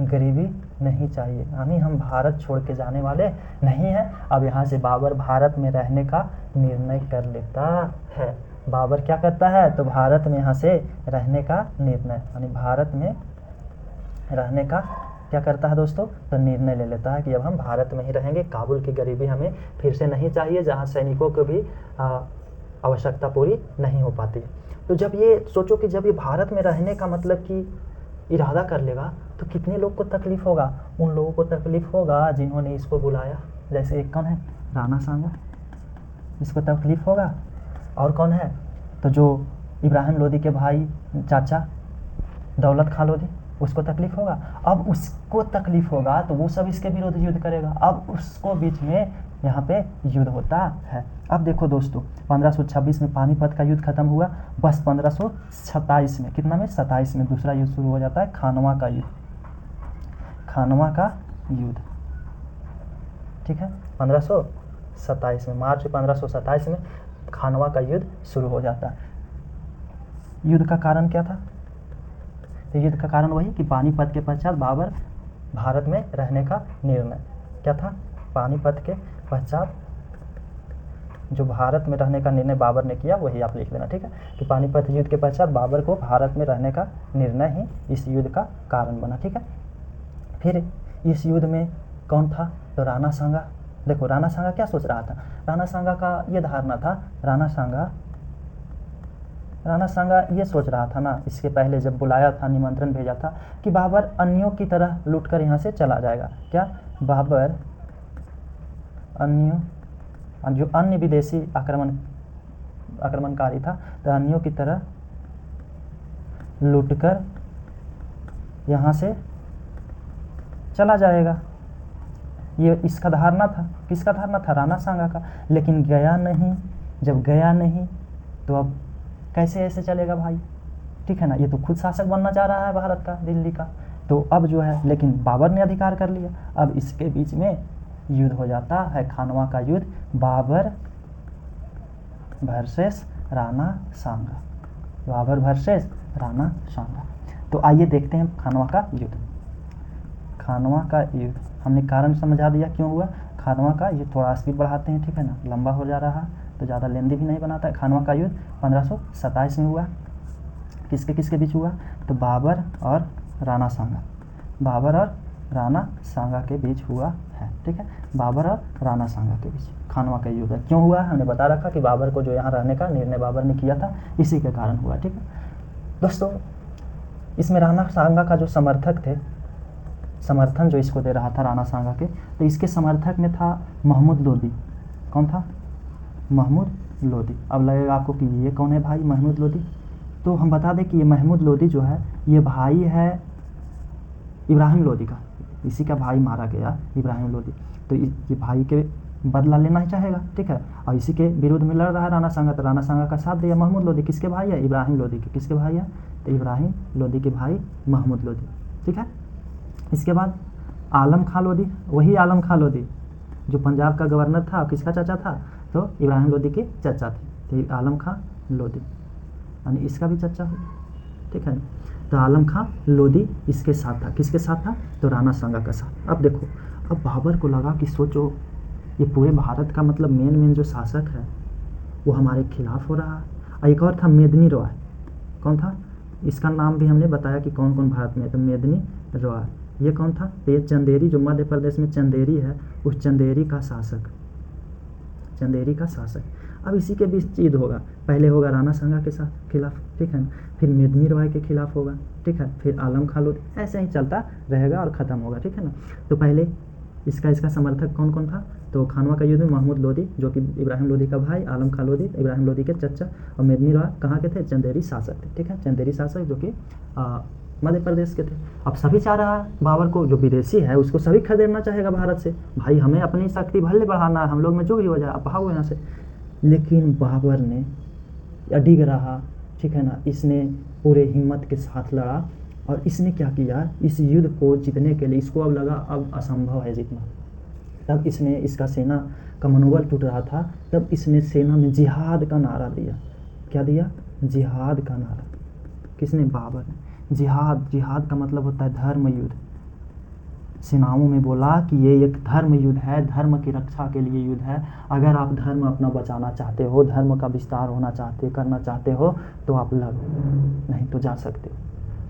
गरीबी नहीं चाहिए, यानी हम भारत छोड़ के जाने वाले नहीं हैं। अब यहाँ से बाबर भारत में रहने का निर्णय कर लेता है। बाबर क्या करता है, तो भारत में यहाँ से रहने का निर्णय, यानी भारत में रहने का क्या करता है दोस्तों, तो निर्णय ले लेता है कि अब हम भारत में ही रहेंगे, काबुल की गरीबी हमें फिर से नहीं चाहिए, जहाँ सैनिकों को भी आवश्यकता पूरी नहीं हो पाती। तो जब ये सोचो कि जब ये भारत में रहने का मतलब कि इरादा कर लेगा, तो कितने लोग को तकलीफ़ होगा, उन लोगों को तकलीफ़ होगा जिन्होंने इसको बुलाया। जैसे एक कौन है, राणा सांगा, इसको तकलीफ़ होगा। और कौन है, तो जो इब्राहिम लोदी के भाई चाचा दौलत खां लोदी, उसको तकलीफ़ होगा। अब उसको तकलीफ़ होगा तो वो सब इसके विरुद्ध युद्ध करेगा। अब उसको बीच में यहाँ पे युद्ध होता है। अब देखो दोस्तों 1526 में पानीपत का युद्ध खत्म हुआ। बस 1527 में, कितना में, 27 में दूसरा युद्ध शुरू हो जाता है, खानवा का युद्ध, खानवा का युद्ध, ठीक है। 1527 में, मार्च 1527 में खानवा का युद्ध शुरू हो जाता है। युद्ध का कारण क्या था, तो युद्ध का कारण वही कि पानीपत के पश्चात बाबर भारत में रहने का निर्णय क्या था, पानीपत के पश्चात जो भारत में रहने का निर्णय बाबर ने किया वही आप लिख लेना, ठीक है। कि पानीपत युद्ध के पश्चात बाबर को भारत में रहने का निर्णय ही इस युद्ध का कारण बना, ठीक है। फिर इस युद्ध में कौन था, तो राणा सांगा। देखो राणा सांगा क्या सोच रहा था, राणा सांगा का ये धारणा था, राणा सांगा ये सोच रहा था ना, इसके पहले जब बुलाया था, निमंत्रण भेजा था, कि बाबर अन्यों की तरह लूटकर यहाँ से चला जाएगा। क्या, बाबर जो अन्य विदेशी आक्रमणकारी था, तो अन्यों की तरह लूटकर यहाँ से चला जाएगा। ये इसका धारणा था, किसका धारणा था? राणा सांगा का। लेकिन गया नहीं। जब गया नहीं तो अब कैसे ऐसे चलेगा भाई, ठीक है ना। ये तो खुद शासक बनना चाह रहा है भारत का, दिल्ली का। तो अब जो है, लेकिन बाबर ने अधिकार कर लिया। अब इसके बीच में युद्ध हो जाता है, खानवा का युद्ध, बाबर वर्सेस राणा सांगा। बाबर वर्सेस राणा सांगा। तो आइए देखते हैं खानवा का युद्ध। खानवा का युद्ध हमने कारण समझा दिया क्यों हुआ। खानवा का युद्ध थोड़ा स्पीड बढ़ाते हैं, ठीक है ना, लंबा हो जा रहा है तो ज़्यादा लेंदी भी नहीं बनाता है। खानवा का युद्ध 1527 में हुआ। किसके किसके बीच हुआ? तो बाबर और राणा सांगा। बाबर और राणा सांगा के बीच हुआ है, ठीक है। बाबर और राणा सांगा के बीच खानवा का युद्ध क्यों हुआ? हमने बता रखा कि बाबर को जो यहाँ रहने का निर्णय बाबर ने किया था, इसी के कारण हुआ, ठीक है दोस्तों। इसमें राणा सांगा का जो समर्थक थे, समर्थन जो इसको दे रहा था राणा सांगा के, तो इसके समर्थक में था महमूद लोदी। कौन था? महमूद लोदी। अब लगेगा आपको कि ये कौन है भाई महमूद लोदी? तो हम बता दें कि ये महमूद लोदी जो है, ये भाई है इब्राहिम लोदी का। इसी का भाई मारा गया इब्राहिम लोदी। तो ये भाई के बदला लेना ही चाहेगा, ठीक है। और इसी के विरुद्ध में लड़ रहा है राणा सांगा। तो राणा सांगा का साथ दिया महमूद लोदी। किसके भाई है? इब्राहिम लोदी के। किसके भाई है? तो इब्राहिम लोदी के भाई महमूद लोदी, ठीक है। इसके बाद आलम खां लोदी, वही आलम खां लोदी जो पंजाब का गवर्नर था, किसका चाचा था? तो इब्राहिम लोदी के चाचा थे। तो आलम खां लोदी यानी इसका भी चाचा हो, ठीक है। तो आलम खां लोदी इसके साथ था। किसके साथ था? तो राणा सांगा का साथ। अब देखो, अब बाबर को लगा कि सोचो, ये पूरे भारत का मतलब मेन जो शासक है वो हमारे खिलाफ हो रहा है। और एक और था मेदिनी रॉय। कौन था? इसका नाम भी हमने बताया कि कौन कौन भारत में है। तो मेदिनी रॉय ये कौन था? तो ये चंदेरी, जो मध्य प्रदेश में चंदेरी है, उस चंदेरी का शासक, चंदेरी का शासक। अब इसी के बीच युद्ध होगा। पहले होगा राणा सांगा के साथ खिलाफ, ठीक है ना, फिर मेदिनी रॉय के खिलाफ होगा, ठीक है, फिर आलम खां लोदी, ऐसे ही चलता रहेगा और ख़त्म होगा, ठीक है ना। तो पहले इसका समर्थक कौन कौन था? तो खानवा का युद्ध में महमूद लोदी जो कि इब्राहिम लोदी का भाई, आलम खां लोदी इब्राहिम लोदी के चचा, और मेदिनी रॉय कहाँ के थे? चंदेरी शासक थे, ठीक है। चंदेरी शासक जो कि मध्य प्रदेश के थे। अब सभी चाह रहा है बाबर को, जो विदेशी है उसको सभी खदेड़ना चाहेगा भारत से। भाई हमें अपनी शक्ति भले बढ़ाना है, हम लोग में जो भी हो जाए, आप भागो यहाँ से। लेकिन बाबर ने अडिग रहा, ठीक है ना, इसने पूरे हिम्मत के साथ लड़ा। और इसने क्या किया? इस युद्ध को जीतने के लिए इसको अब लगा अब असंभव है जीतना। तब इसने, इसका सेना का मनोबल टूट रहा था, तब इसने सेना में जिहाद का नारा दिया। क्या दिया? जिहाद का नारा। किसने? बाबर ने। जिहाद, जिहाद का मतलब होता है धर्म युद्ध। सेनाओं में बोला कि ये एक धर्म युद्ध है, धर्म की रक्षा के लिए युद्ध है। अगर आप धर्म अपना बचाना चाहते हो, धर्म का विस्तार होना करना चाहते हो, तो आप लड़ो, नहीं तो जा सकते हो।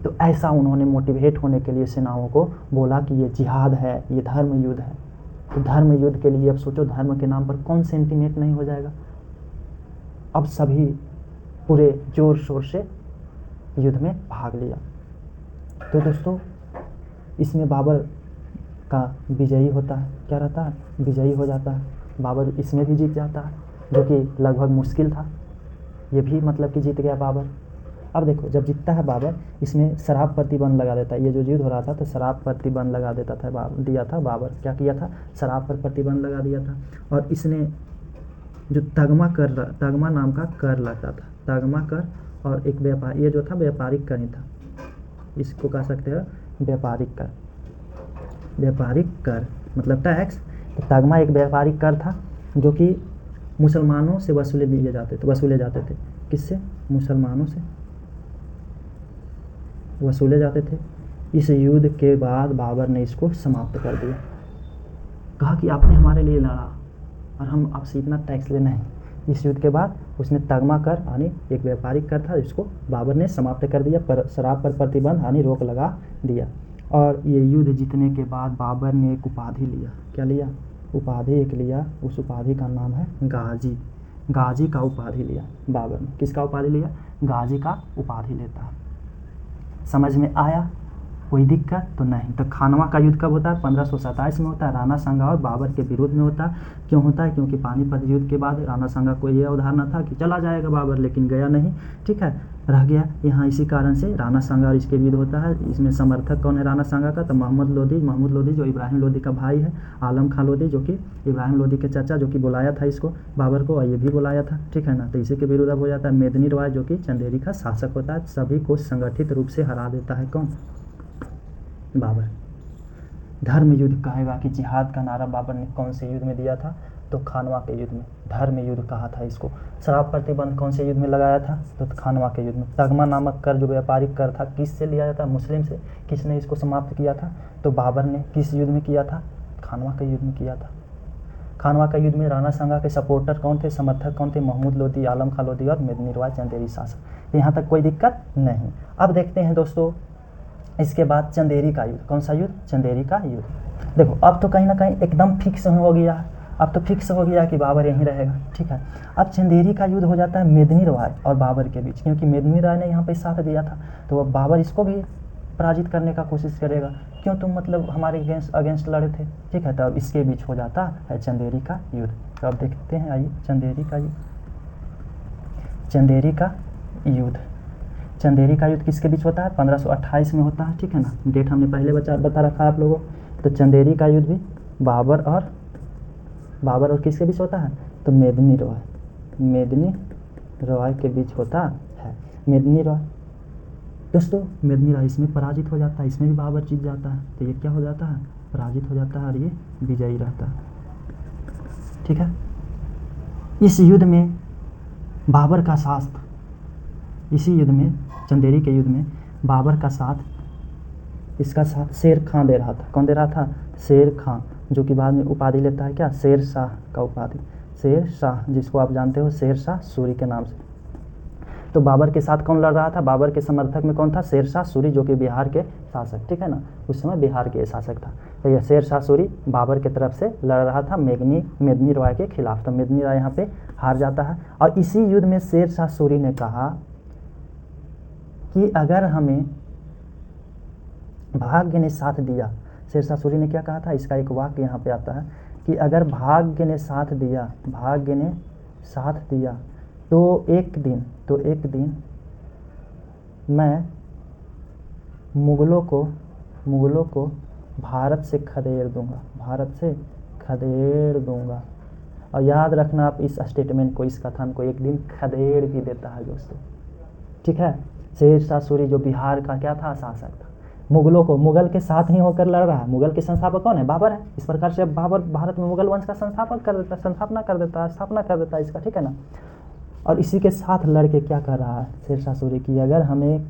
तो ऐसा उन्होंने मोटिवेट होने के लिए सेनाओं को बोला कि ये जिहाद है, ये धर्म युद्ध है। तो धर्म युद्ध के लिए अब सोचो, धर्म के नाम पर कौन सेंटिमेंट नहीं हो जाएगा। अब सभी पूरे जोर शोर से युद्ध में भाग लिया। तो दोस्तों, इसमें बाबर का विजयी होता है। क्या रहता है? विजयी हो जाता है। बाबर इसमें भी जीत जाता है, जो कि लगभग मुश्किल था। ये भी मतलब कि जीत गया बाबर। अब देखो, जब जीतता है बाबर, इसमें शराब प्रतिबंध लगा देता है। ये जो युद्ध हो रहा था तो शराब प्रतिबंध लगा देता था, दिया था बाबर। क्या किया था? शराब पर प्रतिबंध लगा दिया था। और इसने जो तगमा नाम का कर लगता था, तगमा कर, और एक व्यापार, ये जो था व्यापारिक कर ही था, इसको कह सकते हैं व्यापारिक कर। व्यापारिक कर मतलब टैक्स। तो तगमा एक व्यापारिक कर था जो कि मुसलमानों से वसूले जाते थे। किससे? मुसलमानों से वसूले जाते थे। इस युद्ध के बाद बाबर ने इसको समाप्त कर दिया। कहा कि आपने हमारे लिए लड़ा और हम आपसे इतना टैक्स लेना है। इस युद्ध के बाद उसने तगमा कर यानी एक व्यापारिक कर था, इसको बाबर ने समाप्त कर दिया। पर शराब पर प्रतिबंध यानी रोक लगा दिया। और ये युद्ध जीतने के बाद बाबर ने एक उपाधि लिया। क्या लिया? उपाधि एक लिया। उस उपाधि का नाम है गाजी। गाजी का उपाधि लिया बाबर ने। किसका उपाधि लिया? गाजी का उपाधि लेता है। समझ में आया? कोई दिक्कत तो नहीं। तो खानवा का युद्ध कब होता है? 1527 में होता है। राणा सांगा और बाबर के विरोध में होता है। क्यों होता है? क्योंकि पानीपत युद्ध के बाद राणा सांगा को यह अवधारणा था कि चला जाएगा बाबर, लेकिन गया नहीं, ठीक है। रह गया यहाँ। इसी कारण से राणा सांगा और इसके युद्ध होता है। इसमें समर्थक कौन है राणा सांगा का? तो मोहम्मद लोदी जो इब्राहिम लोदी का भाई है, आलम खां लोदी जो कि इब्राहिम लोदी के चाचा, जो कि बुलाया था इसको बाबर को, और ये भी बुलाया था, ठीक है ना। तो इसी के विरुद्ध अब हो जाता है मेदिनी रॉय जो कि चंदेरी का शासक होता है। सभी को संगठित रूप से हरा देता है कौन? बाबर। धर्म युद्ध कहेगा कि जिहाद का नारा बाबर ने कौन से युद्ध में दिया था? तो खानवा के युद्ध में धर्म युद्ध कहा था इसको। शराब प्रतिबंध कौन से युद्ध में लगाया था? तो खानवा के युद्ध में। तगमा नामक कर जो व्यापारिक कर था किससे लिया जाता? मुस्लिम से। किसने इसको समाप्त किया था? तो बाबर ने। किस युद्ध में किया था? खानवा के युद्ध में किया था। खानवा का युद्ध में राणा सांगा के सपोर्टर कौन थे, समर्थक कौन थे? महमूद लोदी, आलम खां लोदी और मेदिनी रॉय चंदेरी शासक। यहाँ तक कोई दिक्कत नहीं। अब देखते हैं दोस्तों इसके बाद चंदेरी का युद्ध। कौन सा युद्ध? चंदेरी का युद्ध। देखो अब तो कहीं ना कहीं एकदम फिक्स हो गया, अब तो फिक्स हो गया कि बाबर यहीं रहेगा, ठीक है। अब चंदेरी का युद्ध हो जाता है मेदिनी रॉय और बाबर के बीच, क्योंकि मेदिनी रॉय ने यहाँ पे साथ दिया था, तो अब बाबर इसको भी पराजित करने का कोशिश करेगा। क्यों तुम मतलब हमारे अगेंस्ट लड़े थे, ठीक है। तो अब इसके बीच हो जाता है चंदेरी का युद्ध। तो अब देखते हैं, आइए चंदेरी का युद्ध। चंदेरी का युद्ध, चंदेरी का युद्ध किसके बीच होता है? 1528 में होता है, ठीक है ना। डेट हमने पहले बता रखा है आप लोगों। तो चंदेरी का युद्ध भी बाबर और किसके बीच होता है? तो मेदिनी रॉय के बीच होता है। मेदिनी रॉय दोस्तों, मेदिनी रॉय इसमें पराजित हो जाता है, इसमें भी बाबर जीत जाता है। तो ये क्या हो जाता है? पराजित हो जाता है और ये विजयी रहता है, ठीक है। इस युद्ध में बाबर का साथ, इसी युद्ध में चंदेरी के युद्ध में बाबर का साथ, इसका साथ शेर खां दे रहा था। कौन दे रहा था? शेर खां, जो कि बाद में उपाधि लेता है क्या? शेर शाह का उपाधि, शेर शाह, जिसको आप जानते हो शेर शाह सूरी के नाम से। तो बाबर के साथ कौन लड़ रहा था? बाबर के समर्थक में कौन था? शेर शाह सूरी, जो कि बिहार के शासक, ठीक है ना। उस समय बिहार के शासक था। तो यह शेर शाह सूरी बाबर की तरफ से लड़ रहा था मेदिनी रॉय के खिलाफ। तो मेदिनी रॉय यहाँ पे हार जाता है। और इसी युद्ध में शेर शाह सूरी ने कहा कि अगर हमें भाग्य ने साथ दिया, शेर शाह सूरी ने क्या कहा था? इसका एक वाक्य यहाँ पे आता है कि अगर भाग्य ने साथ दिया तो एक दिन मैं मुगलों को भारत से खदेड़ दूंगा। और याद रखना आप इस स्टेटमेंट को, इस कथन को, एक दिन खदेड़ भी देता है दोस्तों, ठीक है। शेर शाह सूरी जो बिहार का क्या था? शासक था। मुगल के साथ ही होकर लड़ रहा है। मुगल के संस्थापक कौन है? बाबर है। इस प्रकार से बाबर भारत में मुगल वंश का स्थापना कर देता है इसका, ठीक है ना। और इसी के साथ लड़के क्या कर रहा है शेर शाह सूरी की? अगर हमें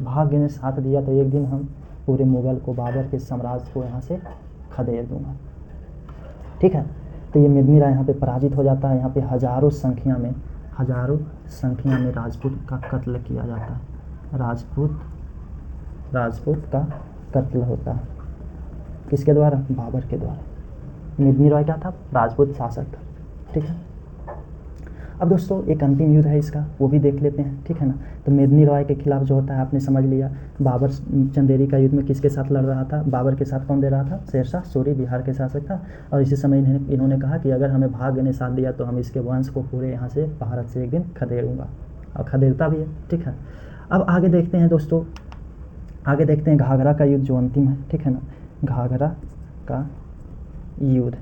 भाग्य ने साथ दिया तो एक दिन हम पूरे मुगल को, बाबर के साम्राज्य को यहाँ से खदेड़ दूंगा, ठीक है। तो ये मेदिनी रॉय यहाँ पे पराजित हो जाता है। यहाँ पे हजारों संख्या में राजपूत का कत्ल किया जाता है। राजपूत का कत्ल होता है किसके द्वारा? बाबर के द्वारा। मेदिनी रॉय क्या था? राजपूत शासक था, ठीक है। अब दोस्तों एक अंतिम युद्ध है इसका, वो भी देख लेते हैं, ठीक है ना। तो मेदिनी रॉय के खिलाफ जो होता है आपने समझ लिया। बाबर चंदेरी का युद्ध में किसके साथ लड़ रहा था? बाबर के साथ कौन दे रहा था? शेर शाह सूरी बिहार के शासक था। और इसी समय इन्होंने कहा कि अगर हमें भाग्य ने साथ दिया तो हम इसके वंश को पूरे यहाँ से भारत से एक दिन खदेड़ूंगा, और खदेड़ता भी है, ठीक है। अब आगे देखते हैं दोस्तों, आगे देखते हैं घाघरा का युद्ध जो अंतिम है, ठीक है ना। घाघरा का युद्ध,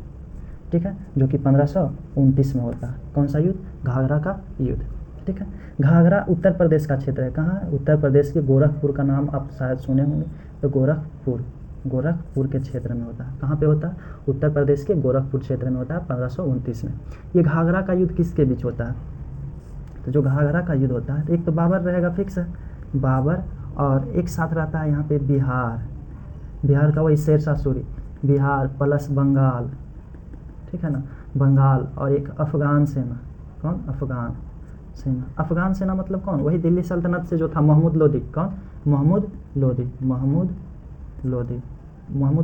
ठीक है, जो कि 1529 में होता है। कौन सा युद्ध? घाघरा का युद्ध, ठीक है। घाघरा उत्तर प्रदेश का क्षेत्र है। कहाँ है? उत्तर प्रदेश के गोरखपुर का नाम आप शायद सुने होंगे। तो गोरखपुर के क्षेत्र में होता है। कहाँ पे होता है? उत्तर प्रदेश के गोरखपुर क्षेत्र में होता है 1529 में। ये घाघरा का युद्ध किसके बीच होता है? तो जो घाघरा का युद्ध होता है, तो एक तो बाबर रहेगा फिक्स है, बाबर, और एक साथ रहता है यहाँ पे बिहार का वही शेर शाह सूरी, बिहार प्लस बंगाल, ठीक है ना, बंगाल, और एक अफगान सेना। कौन? अफगान सेना मतलब कौन? वही दिल्ली सल्तनत से जो था महमूद लोदी। कौन? महमूद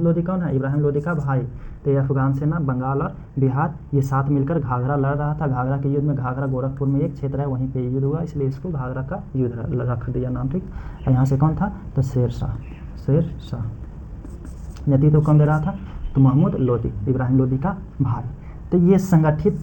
लोदी कौन है? इब्राहिम लोदी का भाई। तो ये अफगान सेना, बंगाल और बिहार, ये साथ मिलकर घाघरा लड़ रहा था। घाघरा के युद्ध में, घाघरा गोरखपुर में एक क्षेत्र है, वहीं पे युद्ध हुआ, इसलिए इसको घाघरा का युद्ध रख दिया नाम, ठीक। यहाँ से कौन था? तो शेर शाह नेतृत्व कौन दे रहा था? तो महमूद लोदी, इब्राहिम लोदी का भाई। तो ये संगठित,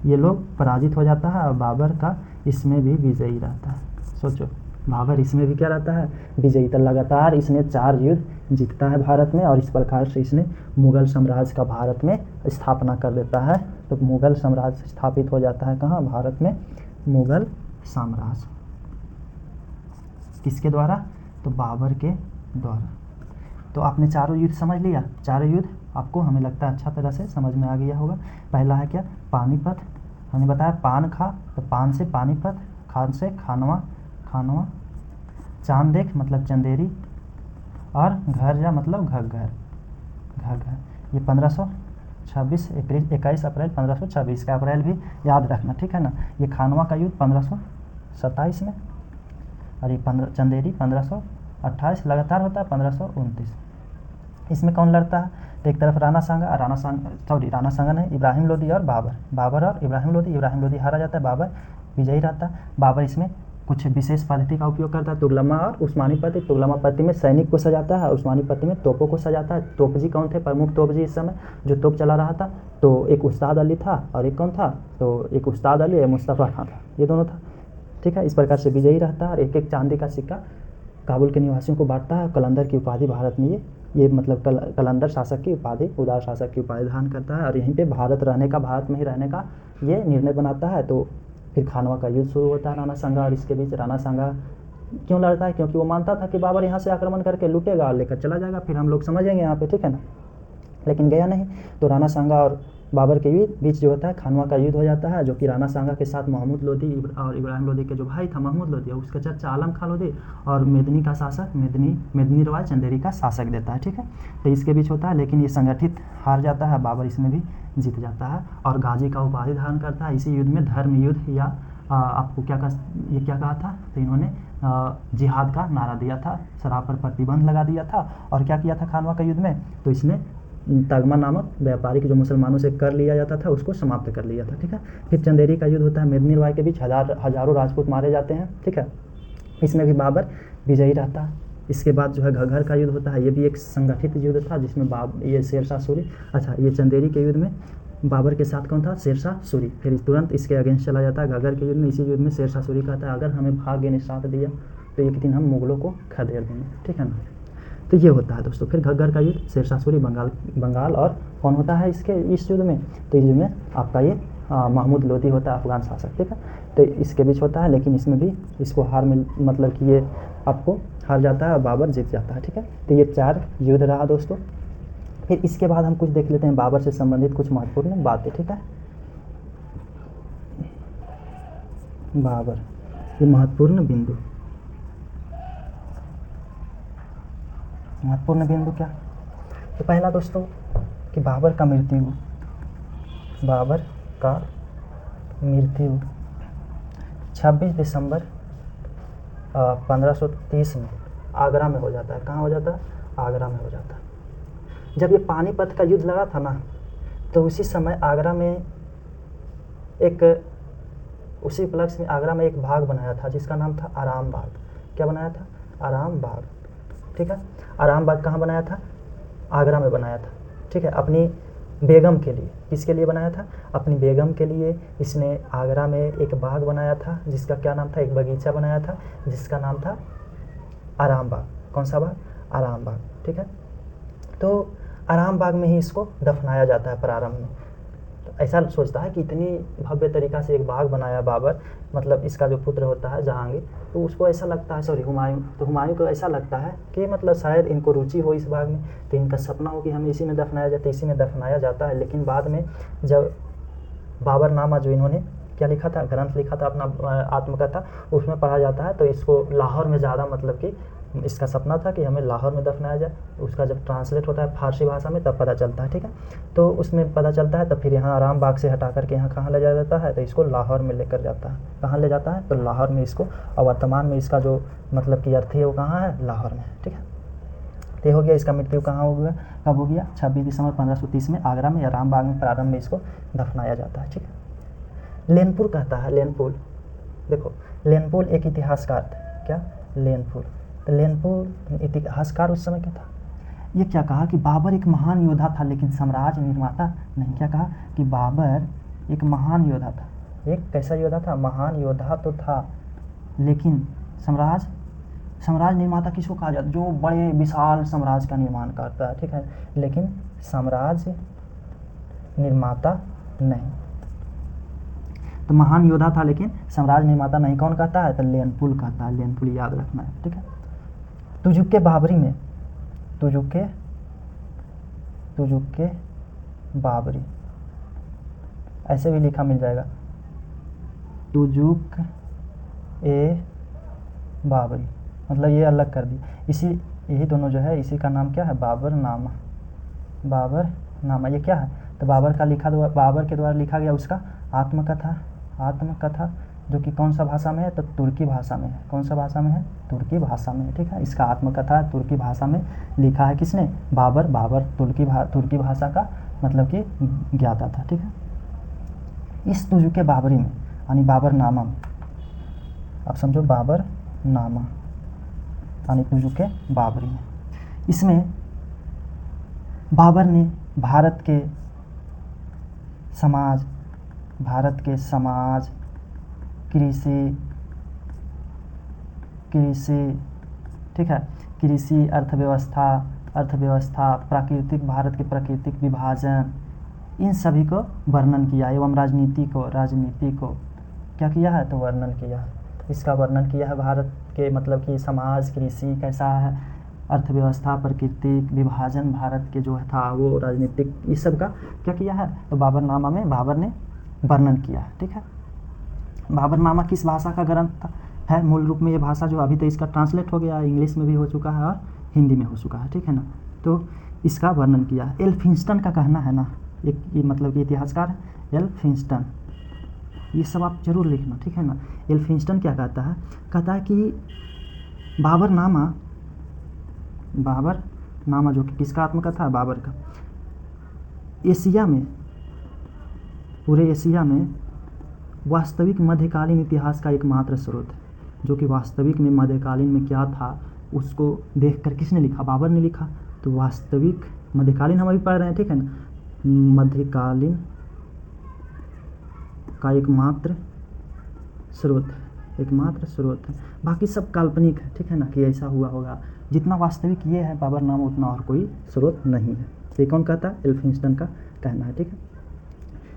ये लोग पराजित हो जाता है और बाबर का इसमें भी विजयी रहता है। सोचो, बाबर इसमें भी क्या रहता है, विजयी। तो लगातार इसने 4 युद्ध जीतता है भारत में, और इस प्रकार से इसने मुगल साम्राज्य का भारत में स्थापना कर देता है। तो मुगल साम्राज्य स्थापित हो जाता है कहाँ, भारत में। मुगल साम्राज्य किसके द्वारा, तो बाबर के द्वारा। तो आपने चारों युद्ध समझ लिया। चारों युद्ध आपको, हमें लगता है, अच्छा तरह से समझ में आ गया होगा। पहला है क्या, पानीपत। हमने बताया पान खा, तो पान से पानीपत, खान से खानवा, खानवा, चांद देख मतलब चंदेरी, और घर जा मतलब घग्घर, घग्घर। ये 1526 21 अप्रैल 1526 का अप्रैल भी याद रखना, ठीक है ना। ये खानवा का युद्ध 1527 में, और ये चंदेरी 1528 लगातार होता है 1529। इसमें कौन लड़ता है, तो एक तरफ राणा सांगा नहीं, इब्राहिम लोदी और बाबर और इब्राहिम लोदी हारा जाता है, बाबर विजयी रहता है। बाबर इसमें कुछ विशेष पद्धति का उपयोग करता है, तुगलमा और उस्मानी पद्धति। तुगलमा पद्धति में सैनिक को सजाता है, और उस्मानी पद्धति में तोपों को सजाता है। तोपजी कौन थे, प्रमुख तोपजी इस समय जो तोप चला रहा था, तो एक उस्ताद अली था, और एक कौन था, तो एक उस्ताद अली और मुस्तफ़ा खां था, ये दोनों था, ठीक है। इस प्रकार से विजयी रहता है, और एक एक चांदी का सिक्का काबुल के निवासियों को बांटता है। कलंदर की उपाधि भारत में ये मतलब कलंदर शासक की उपाधि, उदार शासक की उपाधि धारण करता है, और यहीं पे भारत में ही रहने का ये निर्णय बनाता है। तो फिर खानवा का युद्ध शुरू होता है राणा सांगा और इसके बीच। राणा सांगा क्यों लड़ता है, क्योंकि वो मानता था कि बाबर यहाँ से आक्रमण करके लूटेगा और लेकर चला जाएगा, फिर हम लोग समझेंगे यहाँ पे, ठीक है ना। लेकिन गया नहीं। तो राणा सांगा और बाबर के बीच जो होता है खानवा का युद्ध हो जाता है, जो कि राणा सांगा के साथ महमूद लोदी और इब्राहिम लोदी के जो भाई था महमूद लोदी, उसका चचा आलम खां लोदी, और मेदिनी का शासक मेदिनी रवाय चंदेरी का शासक देता है, ठीक है। तो इसके बीच होता है, लेकिन ये संगठित हार जाता है, बाबर इसमें भी जीत जाता है और गाजी का उपाधि धारण करता है। इसी युद्ध में धर्म युद्ध या आपको क्या कहा था, तो इन्होंने जिहाद का नारा दिया था, शराब पर प्रतिबंध लगा दिया था। और क्या किया था खानवा का युद्ध में, तो इसने तगमा नामक व्यापारिक जो मुसलमानों से कर लिया जाता था उसको समाप्त कर लिया था, ठीक है। फिर चंदेरी का युद्ध होता है, मेदिनी रवाय के बीच हजारों राजपूत मारे जाते हैं, ठीक है। इसमें भी बाबर विजयी रहता है। इसके बाद जो है घग्घर का युद्ध होता है, ये भी एक संगठित युद्ध था जिसमें ये शेरशाह सूरी, अच्छा ये चंदेरी के युद्ध में बाबर के साथ कौन था, शेरशाह सूरी। फिर तुरंत इसके अगेंस्ट चला जाता है घग्घर के युद्ध में। इसी युद्ध में शेरशाह सूरी कहता है अगर हमें भाग्य ने साथ दिया तो एक दिन हम मुगलों को खदेड़ देंगे, ठीक है ना। तो ये होता है दोस्तों। फिर घग्घर का युद्ध, शेरशाह सूरी बंगाल और कौन होता है इस युद्ध में, तो इस युद्ध में आपका ये महमूद लोदी होता है, अफगान शासक, ठीक है। तो इसके बीच होता है, लेकिन इसमें भी इसको हार मिल मतलब कि ये आपको हार जाता है, बाबर जीत जाता है, ठीक है। तो ये 4 युद्ध रहा दोस्तों। फिर इसके बाद हम कुछ देख लेते हैं बाबर से संबंधित कुछ महत्वपूर्ण बातें, ठीक है। बाबर, ये महत्वपूर्ण बिंदु क्या, तो पहला दोस्तों कि बाबर का मृत्यु 26 दिसंबर 1530 में आगरा में हो जाता है। कहाँ हो जाता है, आगरा में हो जाता है। जब ये पानीपत का युद्ध लगा था ना, तो उसी समय आगरा में उसी उपलक्ष्य में आगरा में एक बाग बनाया था जिसका नाम था आराम बाग। क्या बनाया था, आराम बाग, ठीक है। आराम बाग कहाँ बनाया था, आगरा में बनाया था, ठीक है। अपनी बेगम के लिए, किसके लिए बनाया था, अपनी बेगम के लिए इसने आगरा में एक बाग बनाया था जिसका क्या नाम था, एक बगीचा बनाया था जिसका नाम था आराम बाग। कौन सा बाग, आराम बाग, ठीक है। तो आराम बाग में ही इसको दफनाया जाता है प्रारंभ में। तो ऐसा सोचता है कि इतनी भव्य तरीका से एक बाग बनाया बाबर, मतलब इसका जो पुत्र होता है जहांगीर, तो उसको ऐसा लगता है, हुमायूं को ऐसा लगता है कि मतलब शायद इनको रुचि हो इस बाग में, तो इनका सपना हो कि हमें इसी में दफनाया जाए, तो इसी में दफनाया जाता है। लेकिन बाद में जब बाबरनामा जो इन्होंने क्या लिखा था, ग्रंथ लिखा था अपना आत्मकथा, उसमें पढ़ा जाता है, तो इसको लाहौर में ज़्यादा मतलब कि इसका सपना था कि हमें लाहौर में दफनाया जाए। उसका जब ट्रांसलेट होता है फारसी भाषा में तब पता चलता है, ठीक है। तो उसमें पता चलता है, तब फिर यहाँ आराम बाग से हटा करके यहाँ कहाँ ले जाया जाता है, तो इसको लाहौर में लेकर जाता है। कहाँ ले जाता है, तो लाहौर में इसको, और वर्तमान में इसका जो मतलब कि अर्थी है वो कहाँ है, लाहौर में, ठीक है। तो हो गया, इसका मृत्यु कहाँ हो गया, कब हो गया, 26 दिसंबर 1530 में आगरा में आराम बाग में प्रारंभ में इसको दफनाया जाता है, ठीक है। लेनपुर कहता है, लेनपुर देखो, लेनपुर एक इतिहासकार था, क्या, लेनपुर। तो लेनपुर इतिहासकार उस समय क्या था, ये क्या कहा कि बाबर एक महान योद्धा था लेकिन साम्राज्य निर्माता नहीं। क्या कहा कि बाबर एक महान योद्धा था, एक कैसा योद्धा था, महान योद्धा तो था लेकिन साम्राज्य निर्माता किसको कहा जाता है? जो बड़े विशाल साम्राज्य का निर्माण करता है, ठीक है, लेकिन साम्राज्य निर्माता नहीं। तो महान योद्धा था लेकिन साम्राज्य निर्माता नहीं। कौन कहता है? तो लेनपुल कहता है। लेनपुल याद रखना है, ठीक है। तुजुक बाबरी में, तुजुक बाबरी ऐसे भी लिखा मिल जाएगा, तुजुक ए बाबरी, मतलब ये अलग कर दी। यही दोनों जो है, इसी का नाम क्या है? बाबरनामा। बाबरनामा ये क्या है? तो बाबर के द्वारा लिखा गया उसका आत्मकथा, जो कि कौन सा भाषा में है? तो तुर्की भाषा में है। कौन सा भाषा में है? तुर्की भाषा में, ठीक है। इसका आत्मकथा तुर्की भाषा में लिखा है। किसने? बाबर तुर्की भाषा का मतलब कि ज्ञाता था, ठीक है। इस तुजुक बाबरी में यानी बाबरनामा में, आप समझो बाबरनामा यानी तुजुक बाबरी में, इसमें बाबर ने भारत के समाज, कृषि, ठीक है, कृषि, अर्थव्यवस्था, भारत के प्राकृतिक विभाजन, इन सभी को वर्णन किया एवं राजनीति को क्या किया है? तो वर्णन किया। इसका वर्णन किया है भारत के मतलब कि समाज, कृषि कैसा है, अर्थव्यवस्था, प्राकृतिक विभाजन, भारत के जो था वो राजनीतिक, इस सब का क्या किया है? तो बाबरनामा में बाबर ने वर्णन किया है, ठीक है। बाबरनामा किस भाषा का ग्रंथ है? मूल रूप में ये भाषा जो अभी तो इसका ट्रांसलेट हो गया, इंग्लिश में भी हो चुका है और हिंदी में हो चुका है, ठीक है ना। तो इसका वर्णन किया। एल्फिंस्टन का कहना है ना, एक मतलब कि इतिहासकार है एल्फिंस्टन, ये सब आप जरूर लिखना, ठीक है ना। एल्फिंस्टन क्या कहता है? कहता है कि बाबरनामा जो कि किसका आत्मकथा है? बाबर का। पूरे एशिया में वास्तविक मध्यकालीन इतिहास का एकमात्र स्रोत है, जो कि वास्तविक में मध्यकालीन में क्या था उसको देखकर किसने लिखा? बाबर ने लिखा। तो वास्तविक मध्यकालीन हम अभी पढ़ रहे हैं, ठीक है ना। मध्यकालीन का एकमात्र स्रोत है, बाकी सब काल्पनिक है, ठीक है ना, कि ऐसा हुआ होगा। जितना वास्तविक ये है बाबरनामा, उतना और कोई स्रोत नहीं है। ये कौन कहता है? एल्फिंस्टन का कहना है, ठीक है।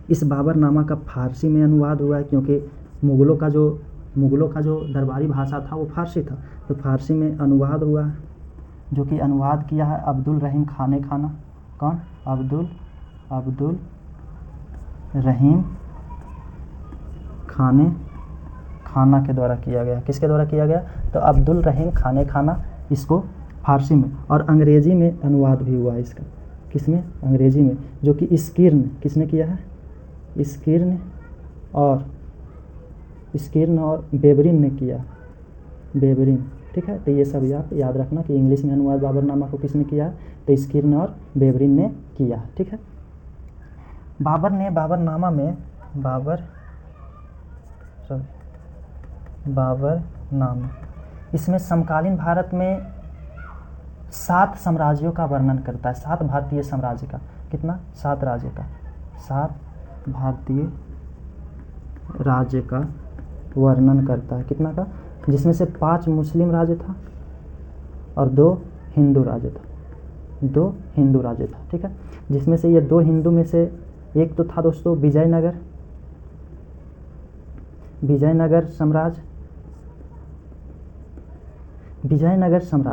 इस बाबरनामा का फारसी में अनुवाद हुआ है, क्योंकि मुगलों का जो दरबारी भाषा था वो फारसी था, तो फारसी में अनुवाद हुआ है, जो कि अनुवाद किया है अब्दुल रहीम खाना। कौन? अब्दुल रहीम खाना के द्वारा किया गया। किसके द्वारा किया गया? तो अब्दुल रहीम खाना इसको फारसी में, और अंग्रेजी में अनुवाद भी हुआ है इसका। किसमें? अंग्रेजी में, जो कि किसने किया है? स्किर्न और बेबरिन ने किया। ठीक है। तो ये सब आप याद रखना कि इंग्लिश में अनुवाद बाबरनामा को किसने किया है? तो स्किर्न और बेबरिन ने किया, ठीक है। बाबर ने बाबरनामा में बाबरनामा इसमें समकालीन भारत में 7 साम्राज्यों का वर्णन करता है। 7 भारतीय साम्राज्य का। कितना? 7 राज्य का। 7 भारतीय राज्य का वर्णन करता है। कितना का? जिसमें से 5 मुस्लिम राज्य था और 2 हिंदू राज्य था। 2 हिंदू राज्य था, ठीक है। जिसमें से ये 2 हिंदू में से एक तो था दोस्तों विजयनगर साम्राज्य।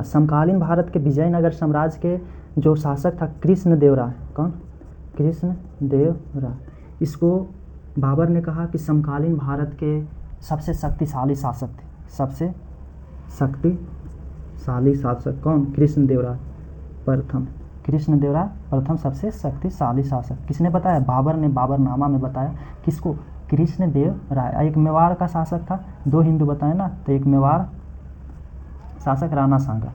समकालीन भारत के विजयनगर साम्राज्य के जो शासक था कृष्णदेवराय। कौन? कृष्णदेवराय। इसको बाबर ने कहा कि समकालीन भारत के सबसे शक्तिशाली शासक थे। सबसे शक्तिशाली शासक कौन? कृष्णदेवराय प्रथम सबसे शक्तिशाली शासक। किसने बताया? बाबर ने बाबरनामा में बताया। किसको? कृष्णदेवराय। एक मेवाड़ का शासक था। 2 हिंदू बताए ना, तो एक मेवाड़ शासक राणा सांगा।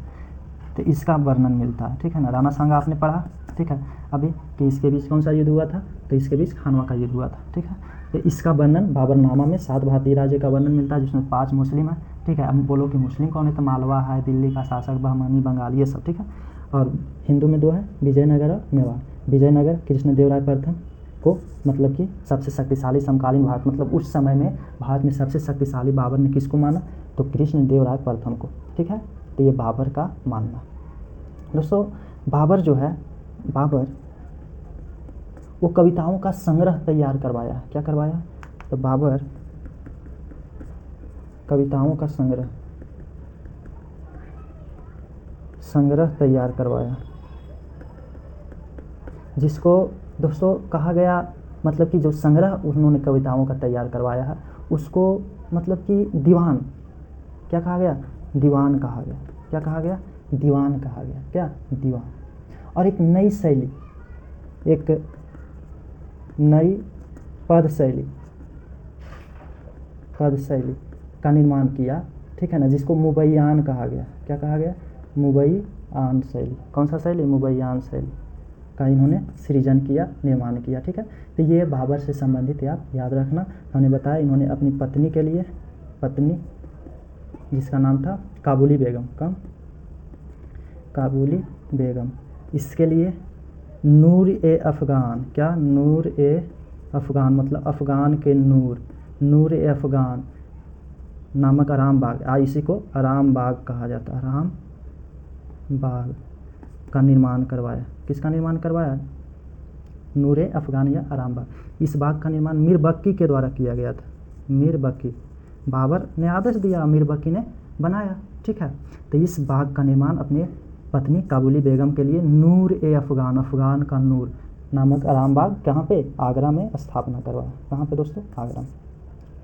तो इसका वर्णन मिलता है, ठीक है ना। राणा सांगा आपने पढ़ा, ठीक है। अभी कि इसके बीच कौन सा युद्ध हुआ था? तो इसके बीच खानवा का युद्ध हुआ था, ठीक है। तो इसका वर्णन बाबरनामा में 7 भारतीय राज्य का वर्णन मिलता है, जिसमें 5 मुस्लिम है, ठीक है। अब बोलो कि मुस्लिम कौन है? तो मालवा है, दिल्ली का शासक, बहमनी, बंगाली, ये सब, ठीक है। और हिंदू में 2 है, विजयनगर और मेवाड़। विजयनगर कृष्णदेवराय प्रथम, को मतलब कि सबसे शक्तिशाली समकालीन भारत, मतलब उस समय में भारत में सबसे शक्तिशाली बाबर ने किसको माना, तो कृष्णदेवराय प्रथम को। ठीक है, तो ये बाबर का मानना। दोस्तों बाबर जो है, बाबर वो कविताओं का संग्रह तैयार करवाया। क्या करवाया, तो बाबर कविताओं का संग्रह तैयार करवाया, जिसको दोस्तों कहा गया, मतलब कि जो संग्रह उन्होंने कविताओं का तैयार करवाया है उसको मतलब कि दीवान, क्या कहा गया, दीवान कहा गया। क्या कहा गया, दीवान कहा गया। क्या, दीवान। और एक नई शैली, एक नई पद शैली का निर्माण किया। ठीक है ना, जिसको मुबैयान कहा गया। क्या कहा गया, मुबैयान शैली। कौन सा शैली, मुबैयान शैली का इन्होंने सृजन किया, निर्माण किया। ठीक है, तो ये बाबर से संबंधित आप याद रखना। हमने बताया इन्होंने अपनी पत्नी के लिए, पत्नी जिसका नाम था काबुली बेगम, कौन, काबुली बेगम, इसके लिए नूर ए अफ़गान, क्या, नूर ए अफ़गान मतलब अफ़गान के नूर, नूर ए अफ़गान नामक आराम बाग, इसी को आराम बाग कहा जाता है, आराम बाग का निर्माण करवाया। किसका निर्माण करवाया, नूर ए अफ़गान या आराम बाग। इस बाग का निर्माण मीर बक्की के द्वारा किया गया था। मीर बक्की, बाबर ने आदेश दिया, मीर बक्की ने बनाया। ठीक है, तो इस बाग का निर्माण अपने पत्नी काबुली बेगम के लिए नूर ए अफ़गान, अफ़गान का नूर नामक आराम बाग कहाँ पे, आगरा में स्थापना करवाया। कहाँ पे दोस्तों, आगरा में।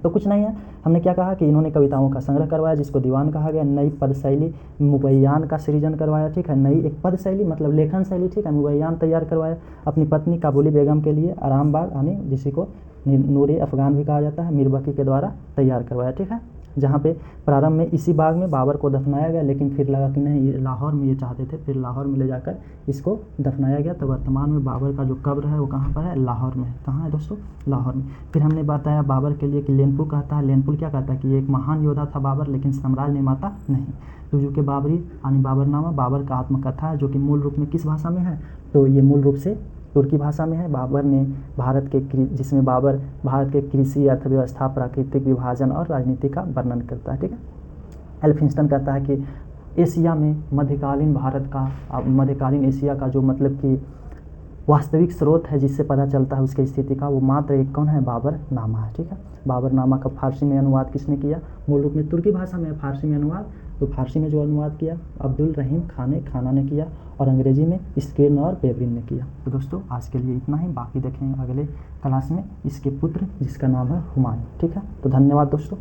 तो कुछ नहीं है, हमने क्या कहा कि इन्होंने कविताओं का संग्रह करवाया जिसको दीवान कहा गया, नई पद शैली मुबैयान का सृजन करवाया। ठीक है, नई एक पद शैली मतलब लेखन शैली, ठीक है, मुबैयान तैयार करवाया अपनी पत्नी काबुली बेगम के लिए, आराम बाग यानी जिसी को नूर ए अफ़गान भी कहा जाता है, मीर बकी के द्वारा तैयार करवाया। ठीक है, जहाँ पे प्रारंभ में इसी बाग में बाबर को दफनाया गया, लेकिन फिर लगा कि नहीं ये लाहौर में ये चाहते थे, फिर लाहौर में ले जाकर इसको दफनाया गया। तो वर्तमान में बाबर का जो कब्र है वो कहाँ पर है, लाहौर में। कहाँ है दोस्तों, लाहौर में। फिर हमने बताया बाबर के लिए कि लेनपुल कहता है, लेनपुल क्या कहता है कि ये एक महान योद्धा था बाबर, लेकिन साम्राज्य निर्माता नहीं। तो जो कि बाबरी यानी बाबरनामा बाबर का आत्मकथा है, जो कि मूल रूप में किस भाषा में है, तो ये मूल रूप से तुर्की भाषा में है। बाबर ने जिसमें बाबर भारत के कृषि, अर्थव्यवस्था, प्राकृतिक विभाजन और राजनीति का वर्णन करता है। ठीक है, एल्फिंस्टन कहता है कि एशिया में मध्यकालीन भारत का, मध्यकालीन एशिया का जो मतलब कि वास्तविक स्रोत है जिससे पता चलता है उसकी स्थिति का, वो मात्र एक कौन है, बाबरनामा है। ठीक है, बाबरनामा का फारसी में अनुवाद किसने किया, मूल रूप में तुर्की भाषा में, फारसी में अनुवाद, तो फारसी में जो अनुवाद किया अब्दुल रहीम खाना ने किया, और अंग्रेजी में स्किर्न और बेवरिन ने किया। तो दोस्तों आज के लिए इतना ही, बाकी देखेंगे अगले क्लास में इसके पुत्र जिसका नाम है हुमायूं। ठीक है, तो धन्यवाद दोस्तों।